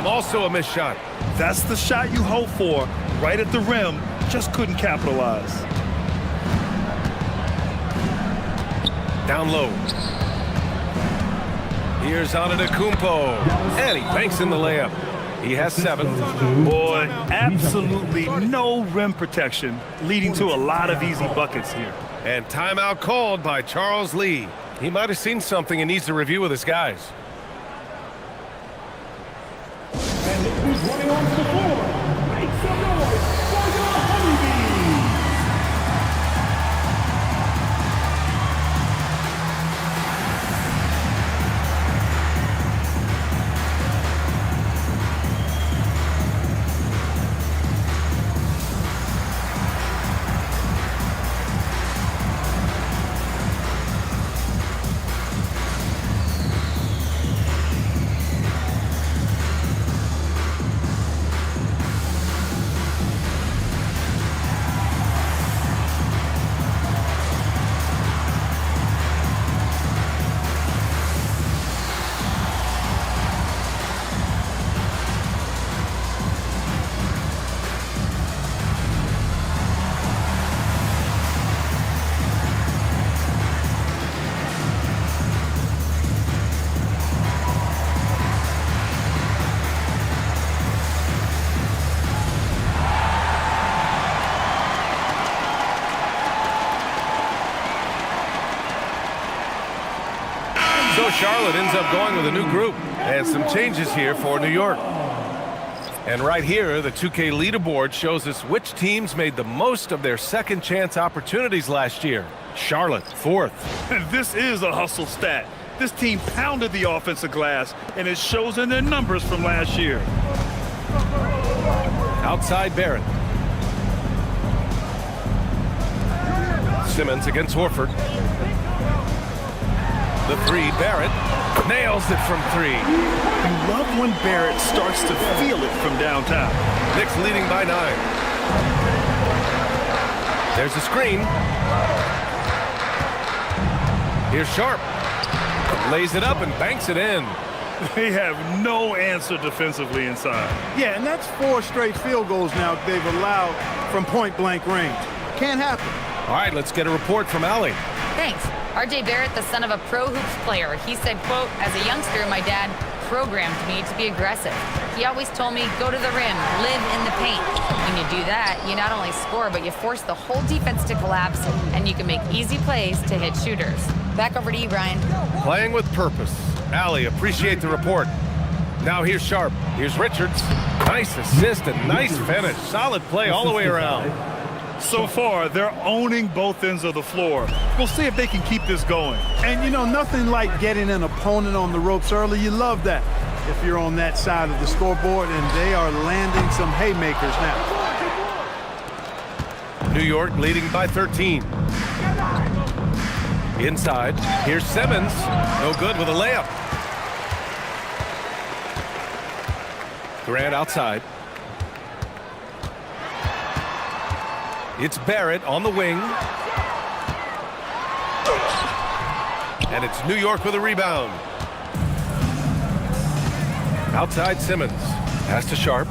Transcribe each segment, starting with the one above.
time, also a missed shot. That's the shot you hope for, right at the rim, just couldn't capitalize. Down low. Here's Antetokounmpo, and he banks in the layup. He has 7. Boy, absolutely no rim protection, leading to a lot of easy buckets here. And timeout called by Charles Lee. He might have seen something and needs to review with his guys. And look who's running onto the floor. Make some noise for the Honeybees. So Charlotte ends up going with a new group and some changes here for New York. And right here, the 2K leaderboard shows us which teams made the most of their second chance opportunities last year. Charlotte, 4th. This is a hustle stat. This team pounded the offensive glass, and it shows in their numbers from last year. Outside Barrett. Simmons against Horford. The 3, Barrett nails it from 3. You love when Barrett starts to feel it from downtown. Knicks leading by 9. There's a screen. Here's Sharp. Lays it up and banks it in. They have no answer defensively inside. Yeah, and that's 4 straight field goals now they've allowed from point-blank range. Can't happen. All right, let's get a report from Allie. Thanks. R.J. Barrett, the son of a pro hoops player, he said, quote, as a youngster, my dad programmed me to be aggressive. He always told me, go to the rim, live in the paint. When you do that, you not only score, but you force the whole defense to collapse, and you can make easy plays to hit shooters. Back over to you, Brian. Playing with purpose. Allie, appreciate the report. Now here's Sharp. Here's Richards. Nice assist and nice finish. Solid play all the way around. So far, they're owning both ends of the floor. We'll see if they can keep this going. And, you know, nothing like getting an opponent on the ropes early. You love that if you're on that side of the scoreboard, and they are landing some haymakers now. New York leading by 13. Inside, here's Simmons. No good with a layup. Grant outside. It's Barrett on the wing. And it's New York with a rebound. Outside Simmons. Pass to Sharp.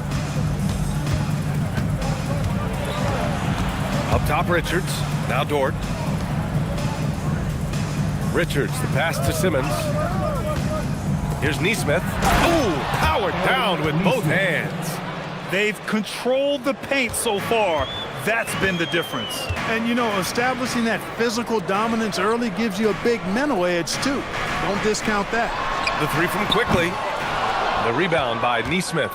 Up top Richards. Now Dort. Richards, the pass to Simmons. Here's Nesmith. Ooh, powered down with both hands. They've controlled the paint so far. That's been the difference. And, you know, establishing that physical dominance early gives you a big mental edge, too. Don't discount that. The 3 from Quickly. The rebound by Nesmith.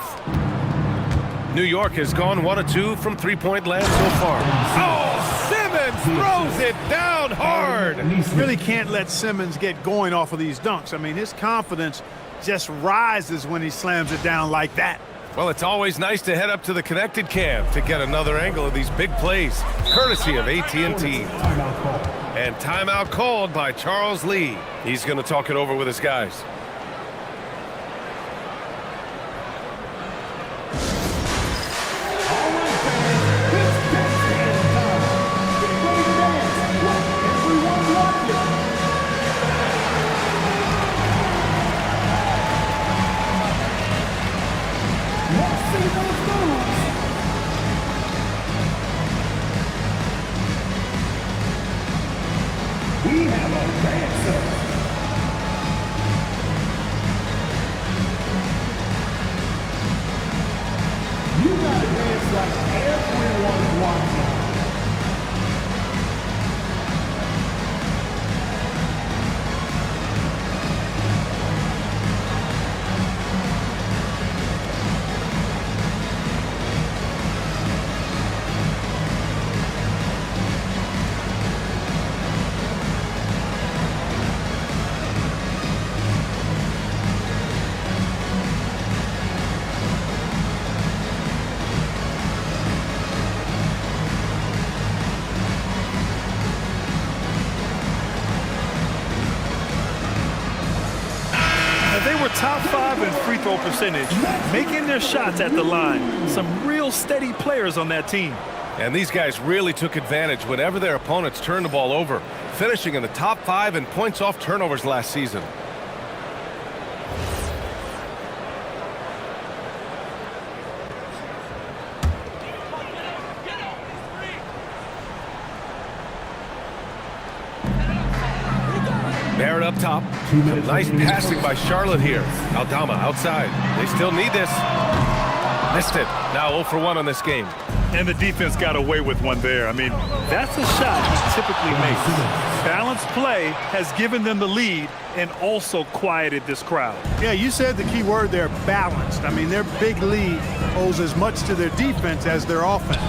New York has gone 1 of 2 from three-point land so far. Oh, Simmons throws it down hard. Really can't let Simmons get going off of these dunks. I mean, his confidence just rises when he slams it down like that. Well, it's always nice to head up to the connected cam to get another angle of these big plays, courtesy of AT&T. And timeout called by Charles Lee. He's going to talk it over with his guys. Looks like everyone's watching. They were top 5 in free throw percentage, making their shots at the line. Some real steady players on that team. And these guys really took advantage whenever their opponents turned the ball over, finishing in the top 5 in points off turnovers last season. Barrett up top. Nice passing by Charlotte here. Aldama outside. They still need this. Missed it. Now 0 for 1 on this game. And the defense got away with one there. I mean, that's a shot he typically makes. Balanced play has given them the lead and also quieted this crowd. Yeah, you said the key word there, balanced. I mean, their big lead owes as much to their defense as their offense.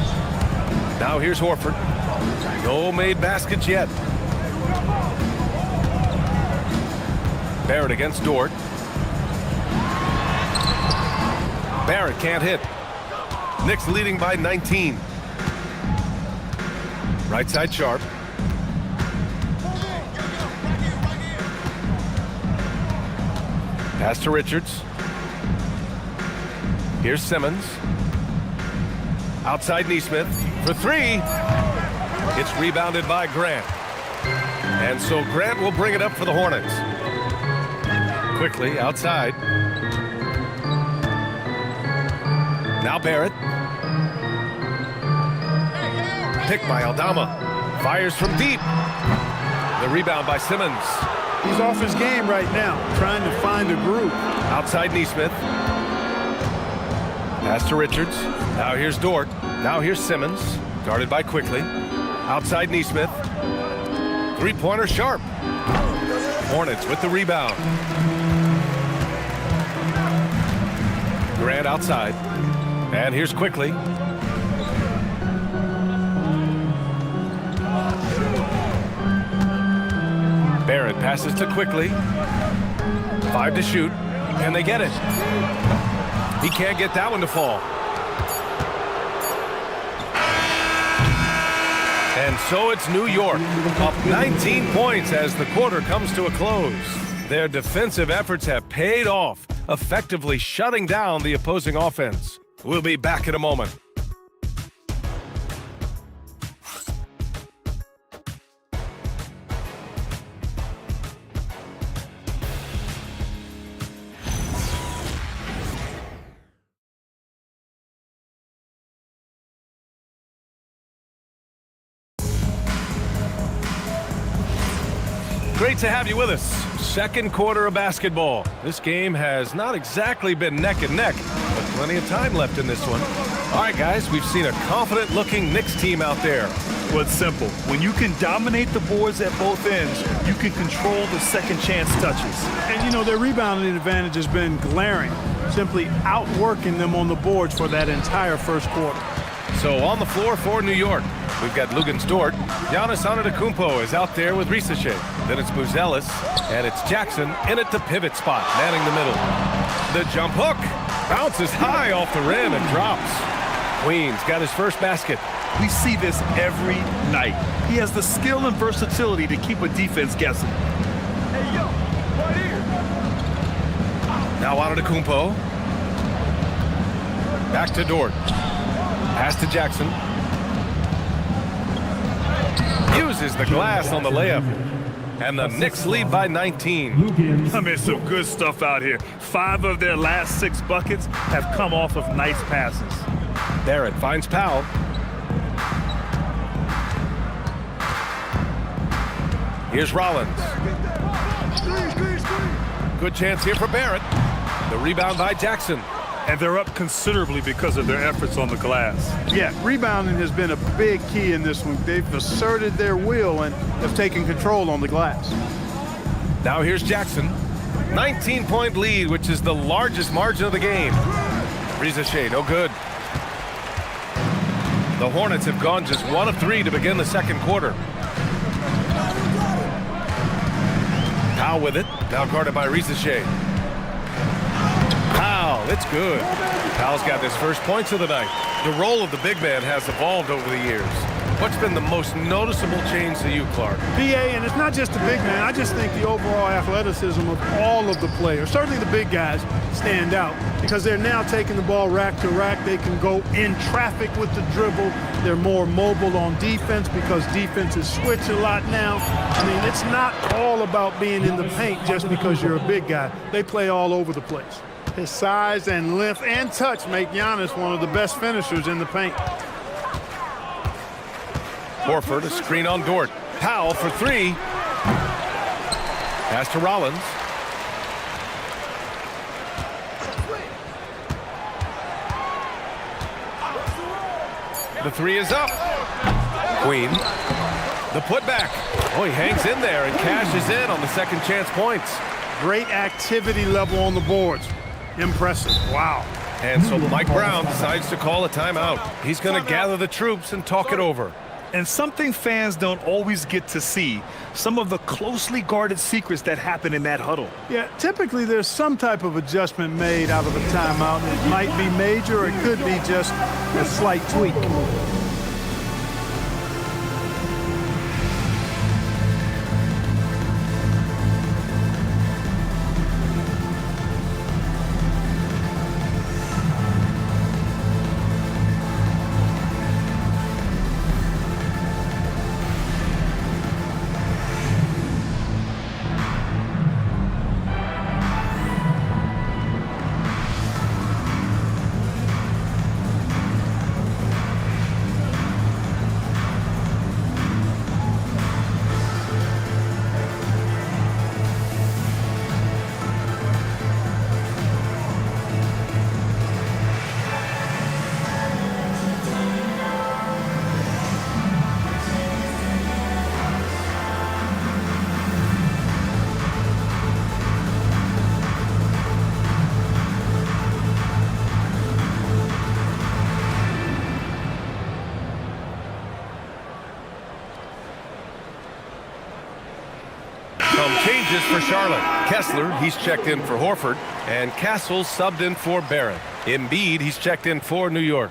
Now here's Horford. No made baskets yet. Barrett against Dort. Barrett can't hit. Knicks leading by 19. Right side Sharp. Pass to Richards. Here's Simmons. Outside Neesmith for 3. It's rebounded by Grant. And so Grant will bring it up for the Hornets. Quickly outside. Now Barrett. Picked by Aldama. Fires from deep. The rebound by Simmons. He's off his game right now, trying to find a groove. Outside Neesmith. Pass to Richards. Now here's Dort. Now here's Simmons. Guarded by Quickly. Outside Neesmith. Three-pointer Sharp. Hornets with the rebound. Grant outside. And here's Quickly. Barrett passes to Quickly. 5 to shoot. Can they get it? He can't get that one to fall. And so it's New York, up 19 points as the quarter comes to a close. Their defensive efforts have paid off, effectively shutting down the opposing offense. We'll be back in a moment. Great to have you with us. Second quarter of basketball. This game has not exactly been neck and neck, but plenty of time left in this one. All right, guys, we've seen a confident-looking Knicks team out there. Well, it's simple. When you can dominate the boards at both ends, you can control the second chance touches. And, you know, their rebounding advantage has been glaring, simply outworking them on the boards for that entire first quarter. So on the floor for New York, we've got Luguentz Dort. Giannis Antetokounmpo is out there with Risacher. Then it's Buzelis, and it's Jackson in at the pivot spot, manning the middle. The jump hook bounces high off the rim and drops. Queens got his first basket. We see this every night. He has the skill and versatility to keep a defense guessing. Hey, yo, right here. Now Antetokounmpo. Back to Dort. Pass to Jackson. Uses the glass on the layup. And the Knicks lead by 19. I mean, some good stuff out here. 5 of their last 6 buckets have come off of nice passes. Barrett finds Powell. Here's Rollins. Good chance here for Barrett. The rebound by Jackson. And they're up considerably because of their efforts on the glass. Yeah, rebounding has been a big key in this one. They've asserted their will and have taken control on the glass. Now here's Jackson. 19-point lead, which is the largest margin of the game. Riza Shea, no good. The Hornets have gone just 1 of 3 to begin the second quarter. Powell with it, now guarded by Riza Shea. Powell, it's good. Powell's got his first points of the night. The role of the big man has evolved over the years. What's been the most noticeable change to you, Clark? PA, and it's not just the big man. I just think the overall athleticism of all of the players, certainly the big guys, stand out because they're now taking the ball rack to rack. They can go in traffic with the dribble. They're more mobile on defense because defenses switch a lot now. I mean, it's not all about being in the paint just because you're a big guy. They play all over the place. His size and length and touch make Giannis one of the best finishers in the paint. Horford, a screen on Dort. Powell for 3. Pass to Rollins. The 3 is up. Queen. The putback. Oh, he hangs in there and cashes in on the second chance points. Great activity level on the boards. Impressive. Wow. And so Mike Brown decides to call a timeout. He's going to gather the troops and talk it over. And something fans don't always get to see, some of the closely guarded secrets that happen in that huddle. Yeah, typically there's some type of adjustment made out of a timeout. It might be major or it could be just a slight tweak. Changes for Charlotte. Kessler, he's checked in for Horford. And Castle subbed in for Barrett. Embiid, he's checked in for New York.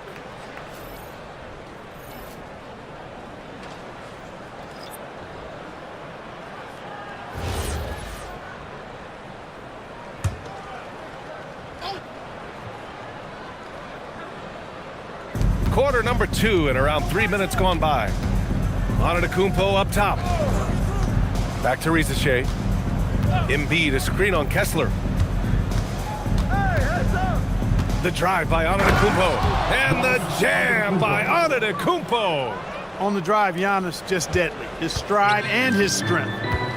Quarter number 2 and around 3 minutes gone by. Antetokounmpo up top. Back to Riza Shea. Embiid, a screen on Kessler. The drive by Antetokounmpo. And the jam by Antetokounmpo. On the drive, Giannis just deadly. His stride and his strength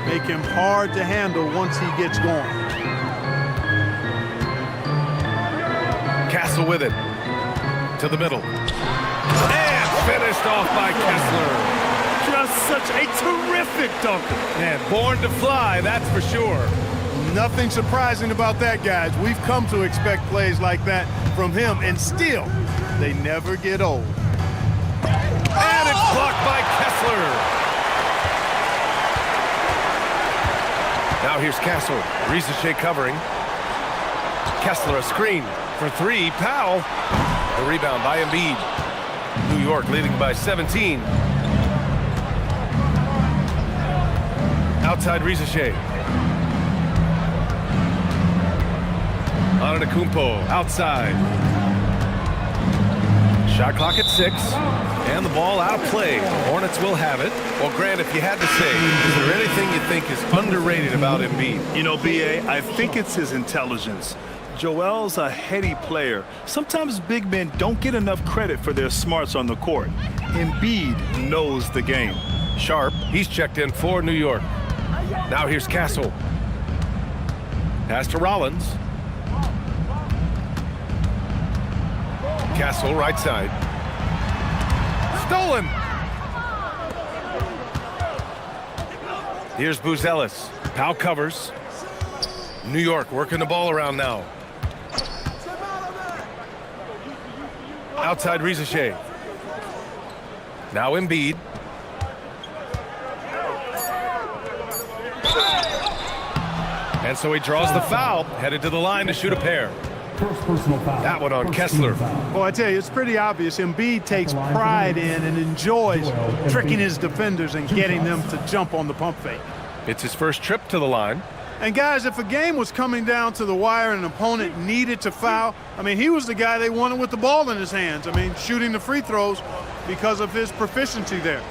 make him hard to handle once he gets going. Castle with it. To the middle. And finished off by Kessler. Just such a terrific dunker. Man, born to fly, that's for sure. Nothing surprising about that, guys. We've come to expect plays like that from him, and still, they never get old. And it's blocked by Kessler. Now here's Castle. Riza Shea covering. Kessler, a screen for 3. Powell. The rebound by Embiid. New York leading by 17. Outside Riza Shea. Antetokounmpo outside. Shot clock at 6. And the ball out of play. The Hornets will have it. Well, Grant, if you had to say, is there anything you think is underrated about Embiid? You know, B.A., I think it's his intelligence. Joel's a heady player. Sometimes big men don't get enough credit for their smarts on the court. Embiid knows the game. Sharp, he's checked in for New York. Now here's Castle. Pass to Rollins. Castle, right side. Stolen. Here's Buzelis. Powell covers. New York working the ball around now. Outside Rizachet. Now Embiid. And so he draws the foul, headed to the line to shoot a pair. First personal foul. That one on Kessler. Well, I tell you, it's pretty obvious. Embiid takes pride in and enjoys tricking his defenders and getting them to jump on the pump fake. It's his first trip to the line. And guys, if a game was coming down to the wire and an opponent needed to foul, I mean, he was the guy they wanted with the ball in his hands. I mean, shooting the free throws because of his proficiency there.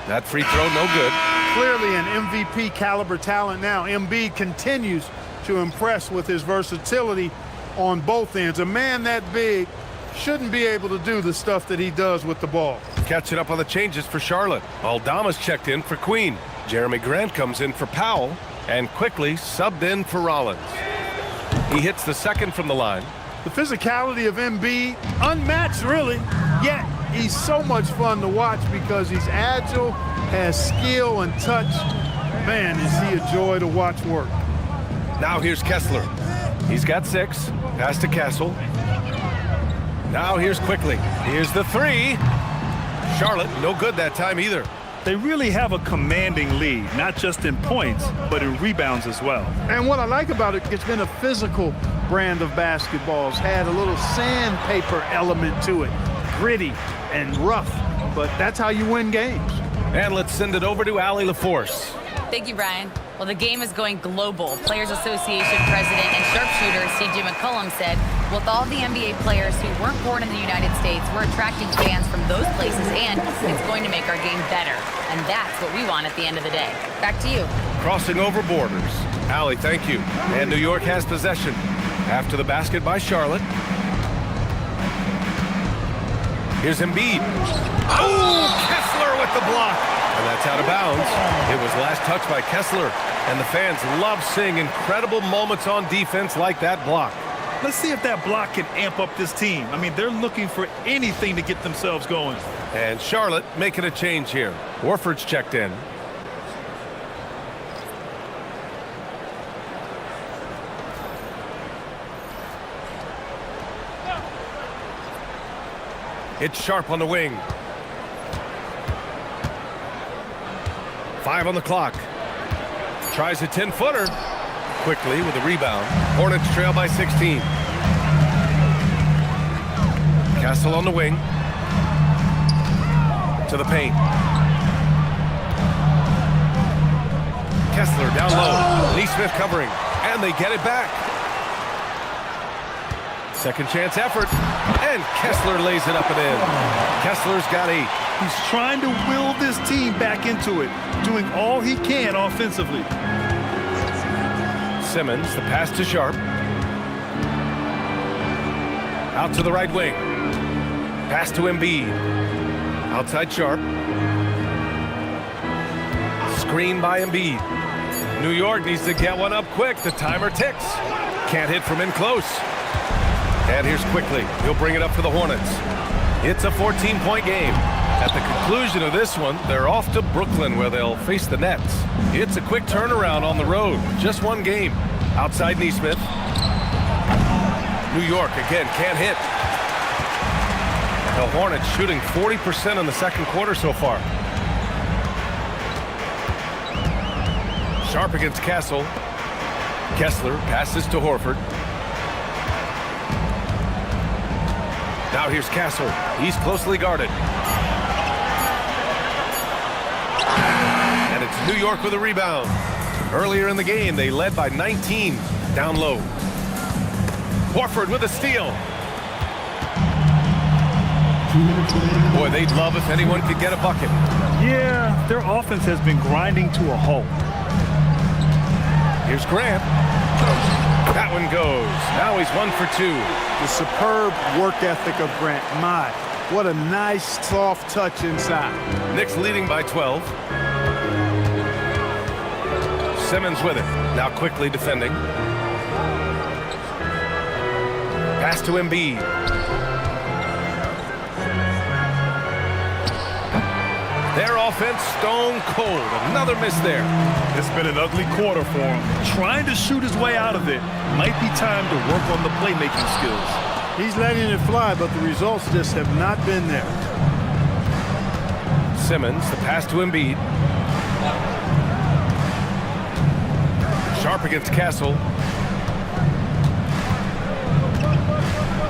That free throw, no good. Clearly an MVP caliber talent now. Embiid continues to impress with his versatility on both ends. A man that big shouldn't be able to do the stuff that he does with the ball. Catching up on the changes for Charlotte. Aldama's checked in for Queen. Jeremy Grant comes in for Powell and quickly subbed in for Rollins. He hits the second from the line. The physicality of Embiid, unmatched really, yet he's so much fun to watch because he's agile, has skill and touch. Man, is he a joy to watch work. Now here's Kessler. He's got 6. Pass to Castle. Now here's Quickly. Here's the 3. Charlotte, no good that time either. They really have a commanding lead, not just in points, but in rebounds as well. And what I like about it, it's been a physical brand of basketball. It's had a little sandpaper element to it, gritty and rough, but that's how you win games. And let's send it over to Allie LaForce. Thank you, Brian. Well, the game is going global. Players Association President and sharpshooter C.J. McCollum said, with all the NBA players who weren't born in the United States, we're attracting fans from those places, and it's going to make our game better. And that's what we want at the end of the day. Back to you. Crossing over borders. Allie, thank you. And New York has possession. After the basket by Charlotte. Here's Embiid. Oh, Kessler with the block. And that's out of bounds. It was last touched by Kessler. And the fans love seeing incredible moments on defense like that block. Let's see if that block can amp up this team. I mean, they're looking for anything to get themselves going. And Charlotte making a change here. Horford's checked in. It's Sharp on the wing. 5 on the clock. Tries a 10-footer. Quickly with a rebound. Hornets trail by 16. Castle on the wing. To the paint. Kessler down low. Neesmith covering. And they get it back. Second chance effort. And Kessler lays it up and in. Kessler's got 8. He's trying to will this team back into it, doing all he can offensively. Simmons, the pass to Sharp. Out to the right wing. Pass to Embiid. Outside Sharp. Screen by Embiid. New York needs to get one up quick. The timer ticks. Can't hit from in close. And here's Quickly. He'll bring it up for the Hornets. It's a 14-point game. At the conclusion of this one, they're off to Brooklyn where they'll face the Nets. It's a quick turnaround on the road. Just one game. Outside Neesmith. New York again can't hit. The Hornets shooting 40% in the second quarter so far. Sharp against Castle. Kessler passes to Horford. Now here's Castle. He's closely guarded. And it's New York with a rebound. Earlier in the game, they led by 19 down low. Horford with a steal. Boy, they'd love if anyone could get a bucket. Yeah, their offense has been grinding to a halt. Here's Grant. That one goes. Now he's 1 for 2. The superb work ethic of Grant. My, what a nice soft touch inside. Knicks leading by 12. Simmons with it. Now quickly defending. Pass to Embiid. Their offense stone cold. Another miss there. It's been an ugly quarter for him. Trying to shoot his way out of it. Might be time to work on the playmaking skills. He's letting it fly, but the results just have not been there. Simmons, the pass to Embiid. Sharp against Castle.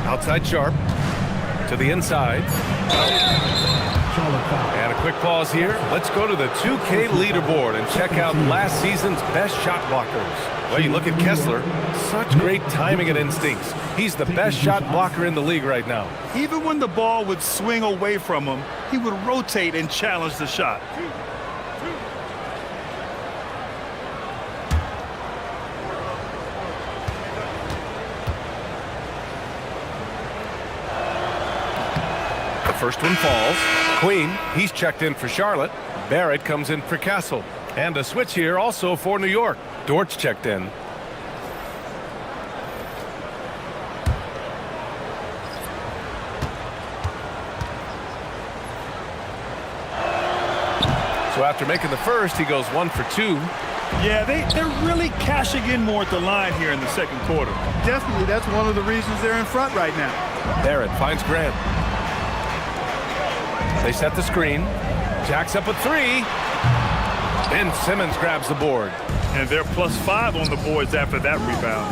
Outside Sharp. To the inside. And a quick pause here. Let's go to the 2K leaderboard and check out last season's best shot blockers. Well, you look at Kessler. Such great timing and instincts. He's the best shot blocker in the league right now. Even when the ball would swing away from him, he would rotate and challenge the shot. The first one falls. Queen, he's checked in for Charlotte. Barrett comes in for Castle. And a switch here also for New York. Dortch checked in. So after making the first, he goes 1 for 2. Yeah, they're really cashing in more at the line here in the second quarter. Definitely, that's one of the reasons they're in front right now. Barrett finds Grant. They set the screen. Jacks up a 3. Ben Simmons grabs the board. And they're +5 on the boards after that rebound.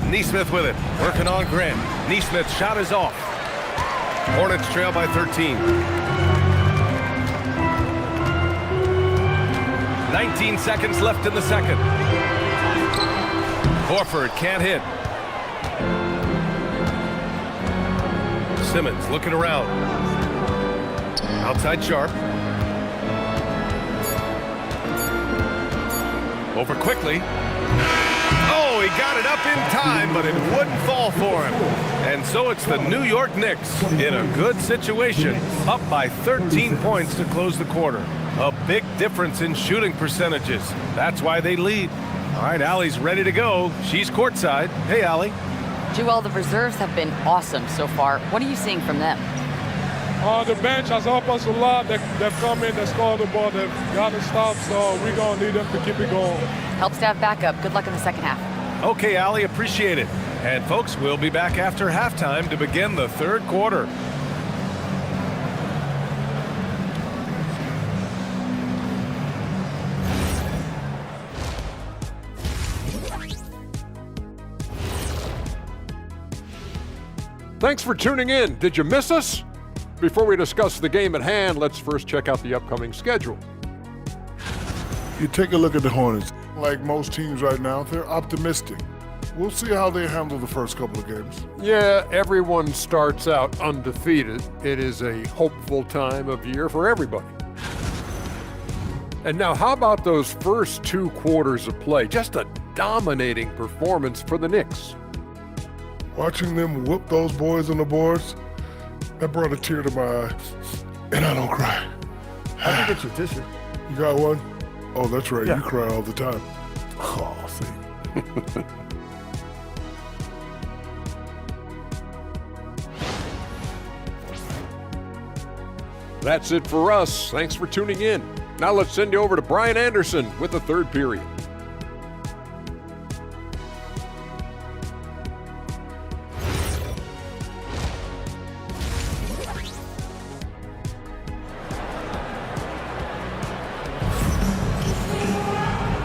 Neesmith with it. Working on Grant. Neesmith's shot is off. Hornets trail by 13. 19 seconds left in the second. Horford can't hit. Simmons looking around. Outside Sharp. Over quickly. Oh, he got it up in time, but it wouldn't fall for him. And so it's the New York Knicks in a good situation, up by 13 points to close the quarter. A big difference in shooting percentages. That's why they lead. All right, Allie's ready to go. She's courtside. Hey, Allie. Joel, the reserves have been awesome so far. What are you seeing from them? The bench has helped us a lot. They've come in, they scored the ball, they've got to stop, so we're going to need them to keep it going. Helps to have backup. Good luck in the second half. Okay, Allie, appreciate it. And folks, we'll be back after halftime to begin the third quarter. Thanks for tuning in. Did you miss us? Before we discuss the game at hand, let's first check out the upcoming schedule. You take a look at the Hornets. Like most teams right now, they're optimistic. We'll see how they handle the first couple of games. Yeah, everyone starts out undefeated. It is a hopeful time of year for everybody. And now, how about those first 2 quarters of play? Just a dominating performance for the Knicks. Watching them whoop those boys on the boards, that brought a tear to my eye. And I don't cry. I can get you a tissue. You got one? Oh, that's right. Yeah. You cry all the time. Oh, see. That's it for us. Thanks for tuning in. Now let's send you over to Brian Anderson with the third period.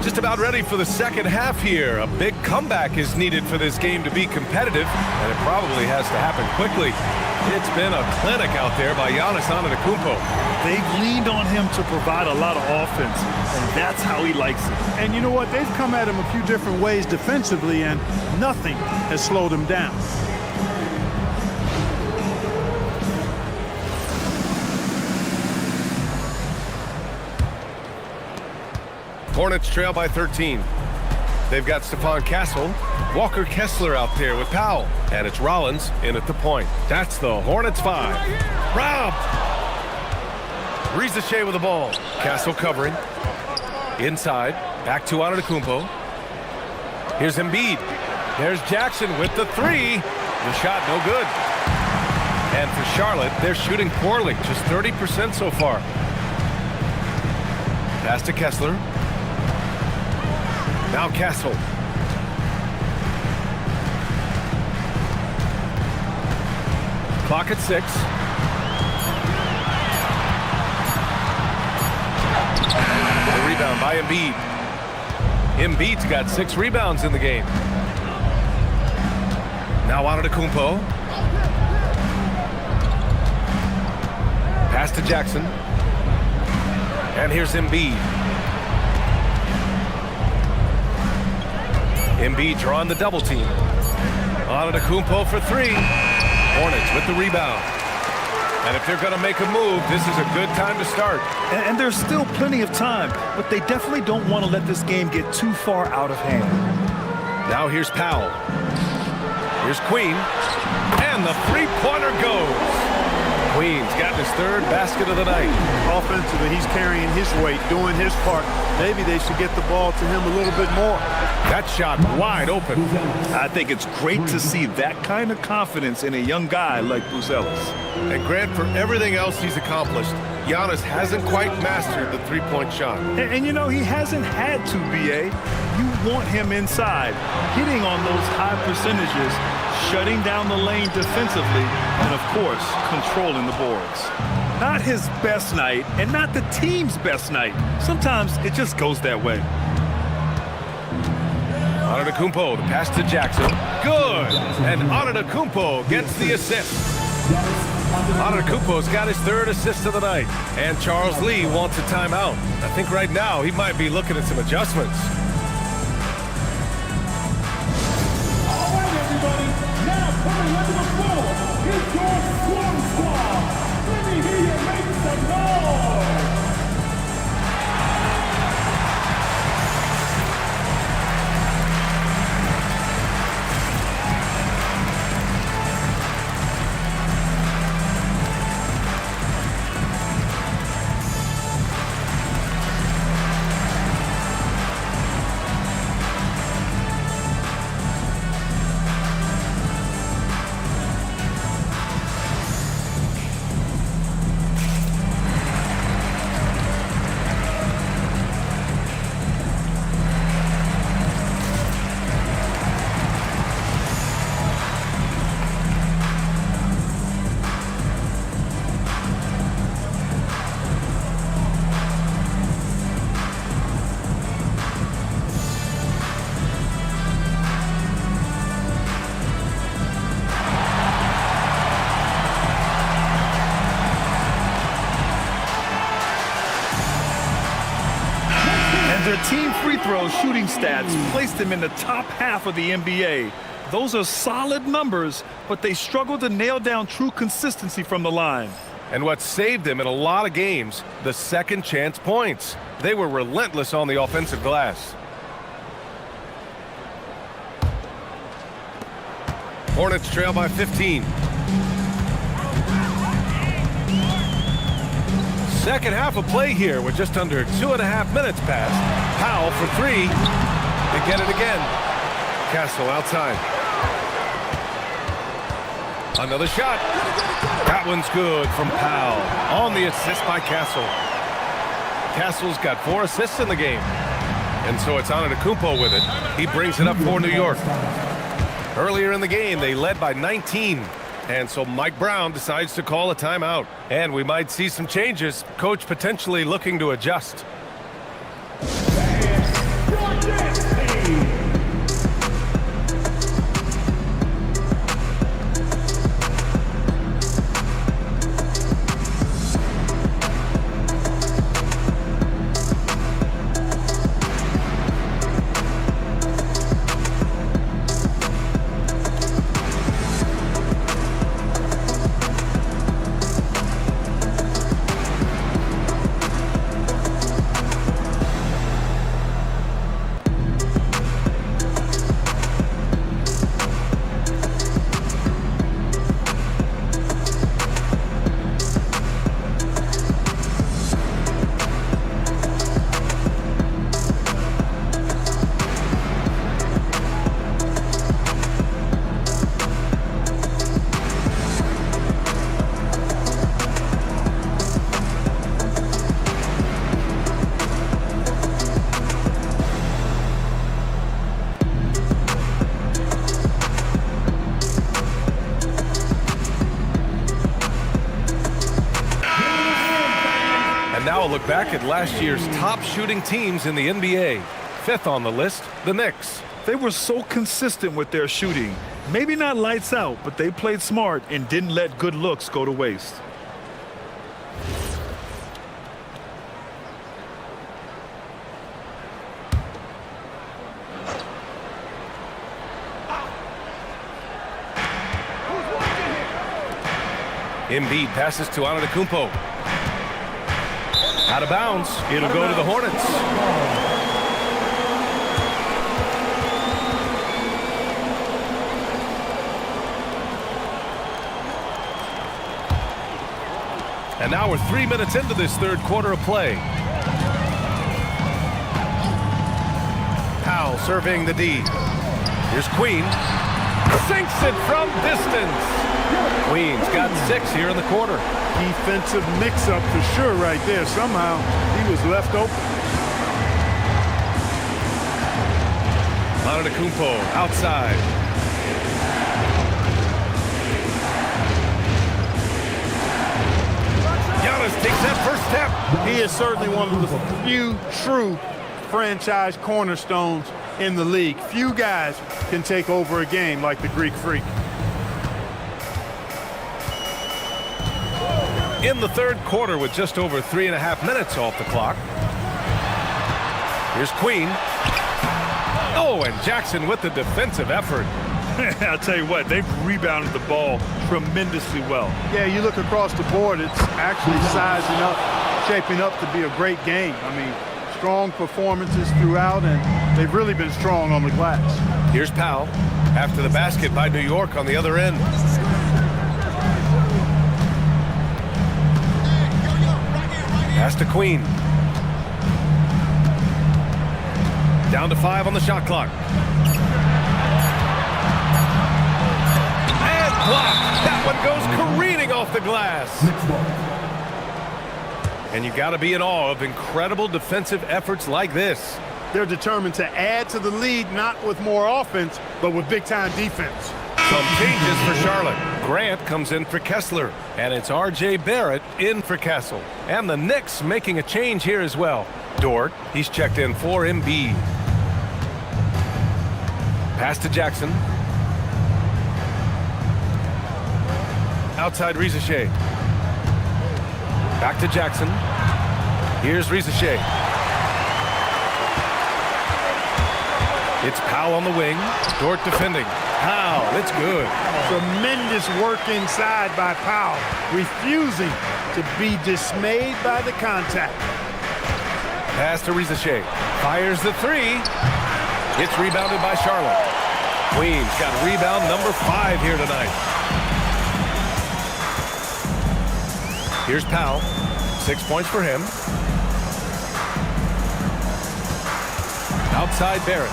Just about ready for the second half here. A big comeback is needed for this game to be competitive, and it probably has to happen quickly. It's been a clinic out there by Giannis Antetokounmpo. They've leaned on him to provide a lot of offense, and that's how he likes it. And you know what? They've come at him a few different ways defensively, and nothing has slowed him down. Hornets trail by 13. They've got Stephon Castle, Walker Kessler out there with Powell, and it's Rollins in at the point. That's the Hornets 5. Robbed! Rizachet with the ball. Castle covering. Inside. Back to Antetokounmpo. Here's Embiid. There's Jackson with the three. The shot no good. And for Charlotte, they're shooting poorly. Just 30% so far. Pass to Kessler. Now Castle. Clock at 6. The rebound by Embiid. Embiid's got 6 rebounds in the game. Now Antetokounmpo. Pass to Jackson. And here's Embiid. Embiid drawing the double team. Antetokounmpo for 3. Hornets with the rebound. And if they're going to make a move, this is a good time to start. And there's still plenty of time, but they definitely don't want to let this game get too far out of hand. Now here's Powell. Here's Queen. And the three-pointer goes. Queen's got his 3rd basket of the night. Offensively, he's carrying his weight, doing his part. Maybe they should get the ball to him a little bit more. That shot wide open. I think it's great to see that kind of confidence in a young guy like Buzelis. And Grant, for everything else he's accomplished, Giannis hasn't quite mastered the three-point shot. And you know, he hasn't had to, B.A. You want him inside, hitting on those high percentages, shutting down the lane defensively, and of course, controlling the boards. Not his best night, and not the team's best night. Sometimes it just goes that way. Antetokounmpo, the pass to Jackson. Good! And Antetokounmpo gets the assist. Antetokounmpo's got his 3rd assist of the night. And Charles Lee wants a timeout. I think right now he might be looking at some adjustments. All right, everybody. Now coming onto the floor is your Swarm Squad. Let me hear you make some noise. Their team free throw shooting stats placed them in the top half of the NBA. Those are solid numbers, but they struggle to nail down true consistency from the line. And what saved them in a lot of games, the second chance points. They were relentless on the offensive glass. Hornets trail by 15. Second half of play here with just under 2.5 minutes passed. Powell for 3. They get it again. Castle outside. Another shot. That one's good from Powell. On the assist by Castle. Castle's got 4 assists in the game. And so it's Antetokounmpo with it. He brings it up for New York. Earlier in the game, they led by 19. And so Mike Brown decides to call a timeout. And we might see some changes. Coach potentially looking to adjust. look back at last year's top shooting teams in the NBA. Fifth on the list, the Knicks. They were so consistent with their shooting. Maybe not lights out, but they played smart and didn't let good looks go to waste. Embiid passes to Antetokounmpo. Out of bounds. It'll go to the Hornets. And now we're 3 minutes into this third quarter of play. Powell serving the D. Here's Queen. Sinks it from distance. Queen's got 6 here in the quarter. Defensive mix-up for sure right there. Somehow he was left open. Antetokounmpo outside. Giannis takes that first step. He is certainly one of the few true franchise cornerstones in the league. Few guys can take over a game like the Greek Freak. In the third quarter with just over 3.5 minutes off the clock. Here's Queen. Oh, and Jackson with the defensive effort. I'll tell you what, they've rebounded the ball tremendously well. Yeah, you look across the board, it's actually sizing up, shaping up to be a great game. I mean, strong performances throughout, and they've really been strong on the glass. Here's Powell after the basket by New York on the other end. Pass to Queen. Down to 5 on the shot clock. And blocked. That one goes careening off the glass. And you got to be in awe of incredible defensive efforts like this. They're determined to add to the lead, not with more offense, but with big-time defense. Some changes for Charlotte. Grant comes in for Kessler, and it's R.J. Barrett in for Kessel. And the Knicks making a change here as well. Dort, he's checked in for Embiid. Pass to Jackson. Outside Risacher. Back to Jackson. Here's Risacher. It's Powell on the wing. Dort defending. Powell, it's good. Tremendous work inside by Powell, refusing to be dismayed by the contact. Pass to Risacher. Fires the 3. It's rebounded by Charlotte. Queen's got rebound number 5 here tonight. Here's Powell. 6 points for him. Outside Barrett.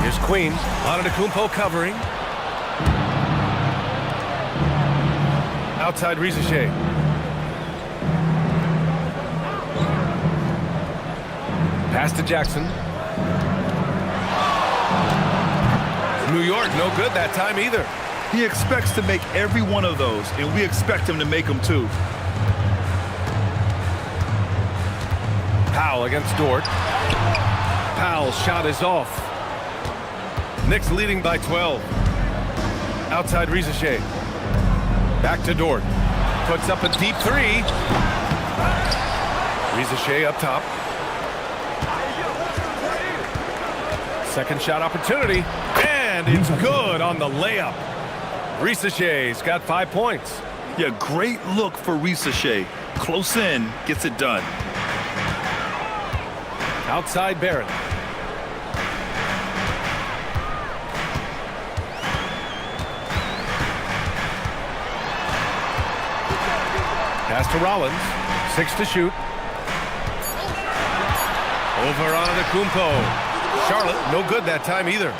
Here's Queen. Antetokounmpo covering. Outside Risacher. Pass to Jackson. New York, no good that time either. He expects to make every one of those, and we expect him to make them too. Powell against Dort. Powell's shot is off. Knicks leading by 12. Outside Risacher. Back to Dort. Puts up a deep 3. Risacher up top. Second shot opportunity. And it's good on the layup. Risacher's got 5 points. Yeah, great look for Risacher. Close in, gets it done. Outside Barrett. Pass to Rollins. 6 to shoot. Over on Antetokounmpo. Charlotte, no good that time either.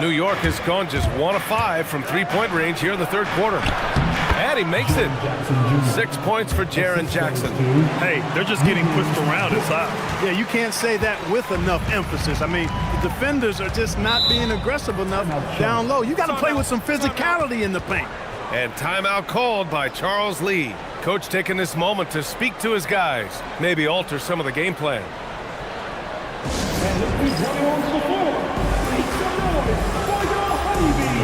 New York has gone just 1 of 5 from 3-point range here in the third quarter. And he makes it. 6 points for Jaren Jackson. Hey, they're just getting pushed around inside. Yeah, you can't say that with enough emphasis. I mean, the defenders are just not being aggressive enough down low. You got to play with some physicality in the paint. And timeout called by Charles Lee. Coach taking this moment to speak to his guys, maybe alter some of the game plan. And look who's running onto the floor. Make some noise for your honeybees.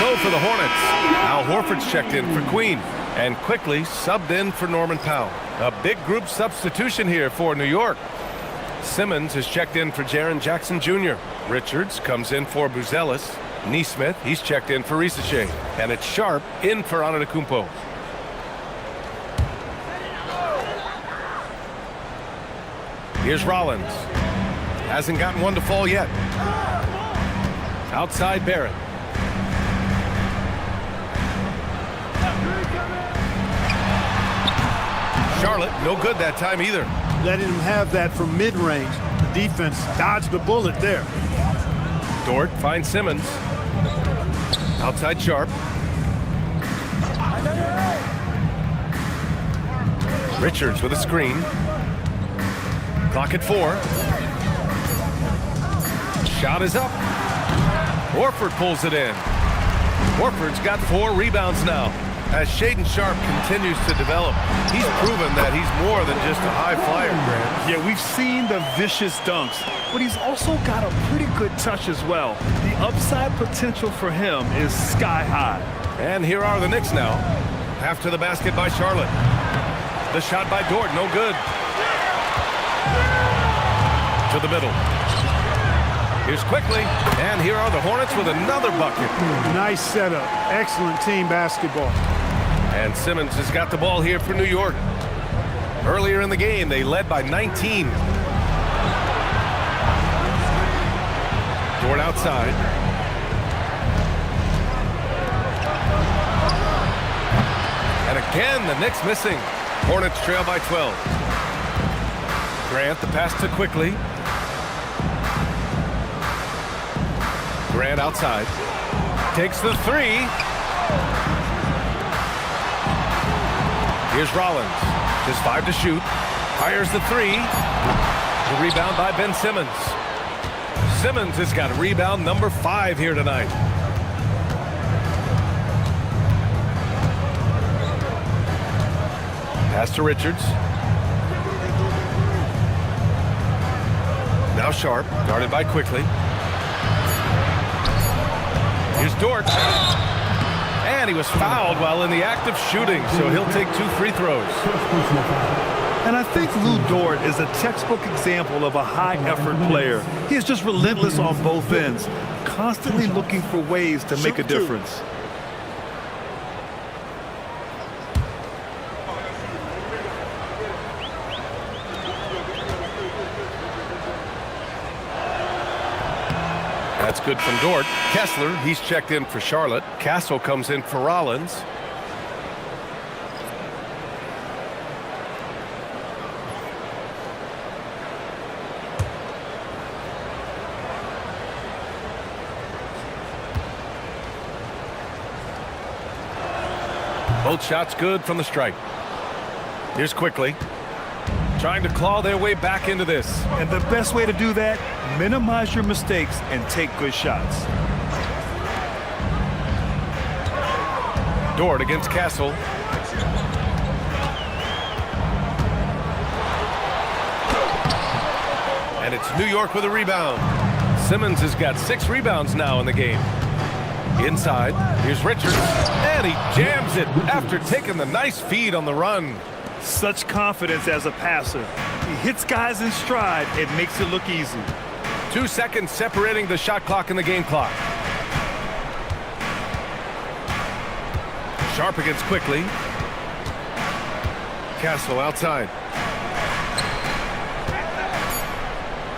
So for the Hornets, Al Horford's checked in for Queen and quickly subbed in for Norman Powell. A big group substitution here for New York. Simmons is checked in for Jaren Jackson Jr. Richards comes in for Buzelis. Neesmith, he's checked in for Risache. And it's Sharp in for Antetokounmpo. Here's Rollins. Hasn't gotten one to fall yet. Outside Barrett. Charlotte, no good that time either. Letting him have that from mid-range. The defense dodged the bullet there. Dort finds Simmons. Outside Sharp. Richards with a screen. Clock at 4. Shot is up. Horford pulls it in. Horford's got 4 rebounds now. As Shaedon Sharp continues to develop, he's proven that he's more than just a high flyer, Grant. Yeah, we've seen the vicious dunks, but he's also got a pretty good touch as well. The upside potential for him is sky high. And here are the Knicks now. After the basket by Charlotte. The shot by Dort, no good. To the middle. Here's quickly, and here are the Hornets with another bucket. Nice setup. Excellent team basketball. And Simmons has got the ball here for New York. Earlier in the game, they led by 19. Dort outside. And again, the Knicks missing. Hornets trail by 12. Grant, the pass to quickly. Grant outside. Takes the 3. Here's Rollins. Just 5 to shoot. Fires the 3. The rebound by Ben Simmons. Simmons has got rebound number 5 here tonight. Pass to Richards. Now Sharp, guarded by Quickly. Here's Dort. And he was fouled while in the act of shooting, so he'll take 2 free throws. And I think Lou Dort is a textbook example of a high-effort player. He is just relentless on both ends, constantly looking for ways to make a difference. That's good from Dort. Kessler, he's checked in for Charlotte. Castle comes in for Rollins. Both shots good from the stripe. Here's Quickly. Trying to claw their way back into this. And the best way to do that, minimize your mistakes and take good shots. Dort against Castle. And it's New York with a rebound. Simmons has got 6 rebounds now in the game. Inside, here's Richards, and he jams it after taking the nice feed on the run. Such confidence as a passer. He hits guys in stride. It makes it look easy. 2 seconds separating the shot clock and the game clock. Sharp against Quickly. Castle outside.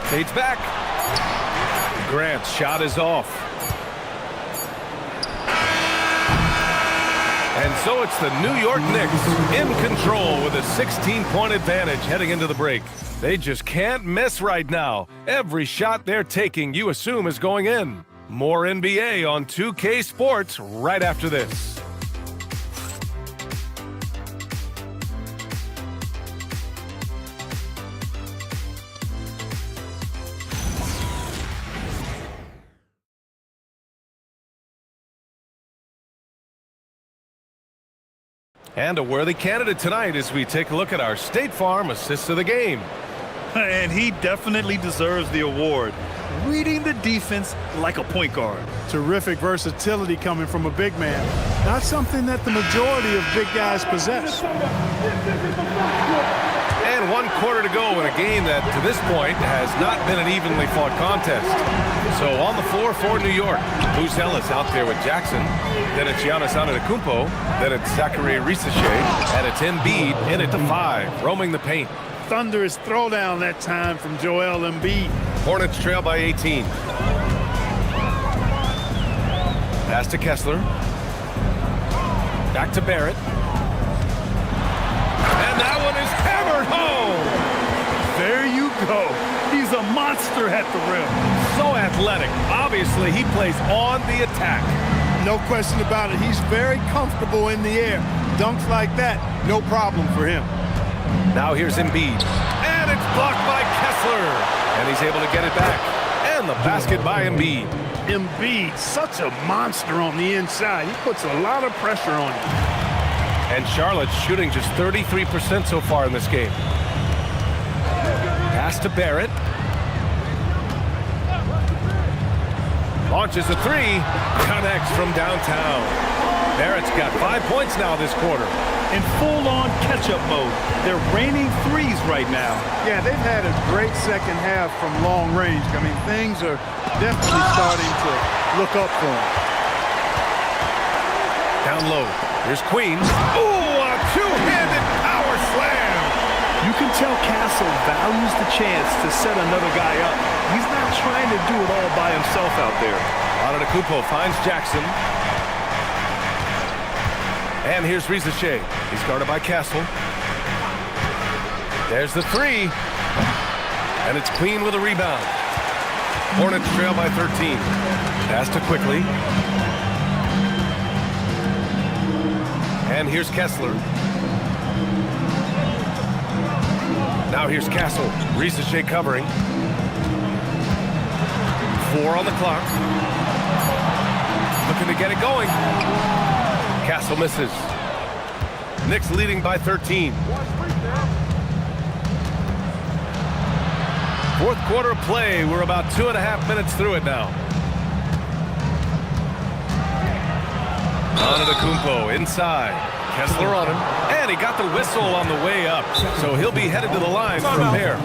Fades back. Grant's shot is off. And so it's the New York Knicks in control with a 16-point advantage heading into the break. They just can't miss right now. Every shot they're taking, you assume, is going in. More NBA on 2K Sports right after this. And a worthy candidate tonight as we take a look at our State Farm Assist of the Game. And he definitely deserves the award. Reading the defense like a point guard. Terrific versatility coming from a big man. Not something that the majority of big guys possess. And 1 quarter to go in a game that, to this point, has not been an evenly fought contest. So on the floor for New York, Bruce Ellis out there with Jackson. Then it's Giannis Antetokounmpo. Then it's Zachary Risachet. And it's Embiid in it to 5, roaming the paint. Thunderous throwdown that time from Joel Embiid. Hornets trail by 18. Pass to Kessler. Back to Barrett. And that one is hammered home. There you go. He's a monster at the rim. So athletic. Obviously, he plays on the attack. No question about it. He's very comfortable in the air. Dunks like that, no problem for him. Now here's Embiid. And it's blocked by Kessler. And he's able to get it back. And the basket by Embiid. Embiid, such a monster on the inside. He puts a lot of pressure on him. And Charlotte's shooting just 33% so far in this game. Pass to Barrett. Launches a 3. Connects from downtown. Barrett's got 5 points now this quarter. In full-on catch-up mode. They're raining threes right now. Yeah, they've had a great second half from long range. I mean, things are definitely starting to look up for them. Down low. Here's Queen. Ooh, a two-handed power slam. You can tell Castle values the chance to set another guy up. He's not trying to do it all by himself out there. Antetokounmpo finds Jackson. And here's Risachet. He's guarded by Castle. There's the 3. And it's Queen with a rebound. Hornets trail by 13. Pass to Quickly. And here's Kessler. Now here's Castle. Risachet covering. 4 on the clock. Looking to get it going. Castle misses. Knicks leading by 13. Fourth quarter of play. We're about 2.5 minutes through it now. Antetokounmpo inside. Kessler on him. And he got the whistle on the way up. So he'll be headed to the line from there.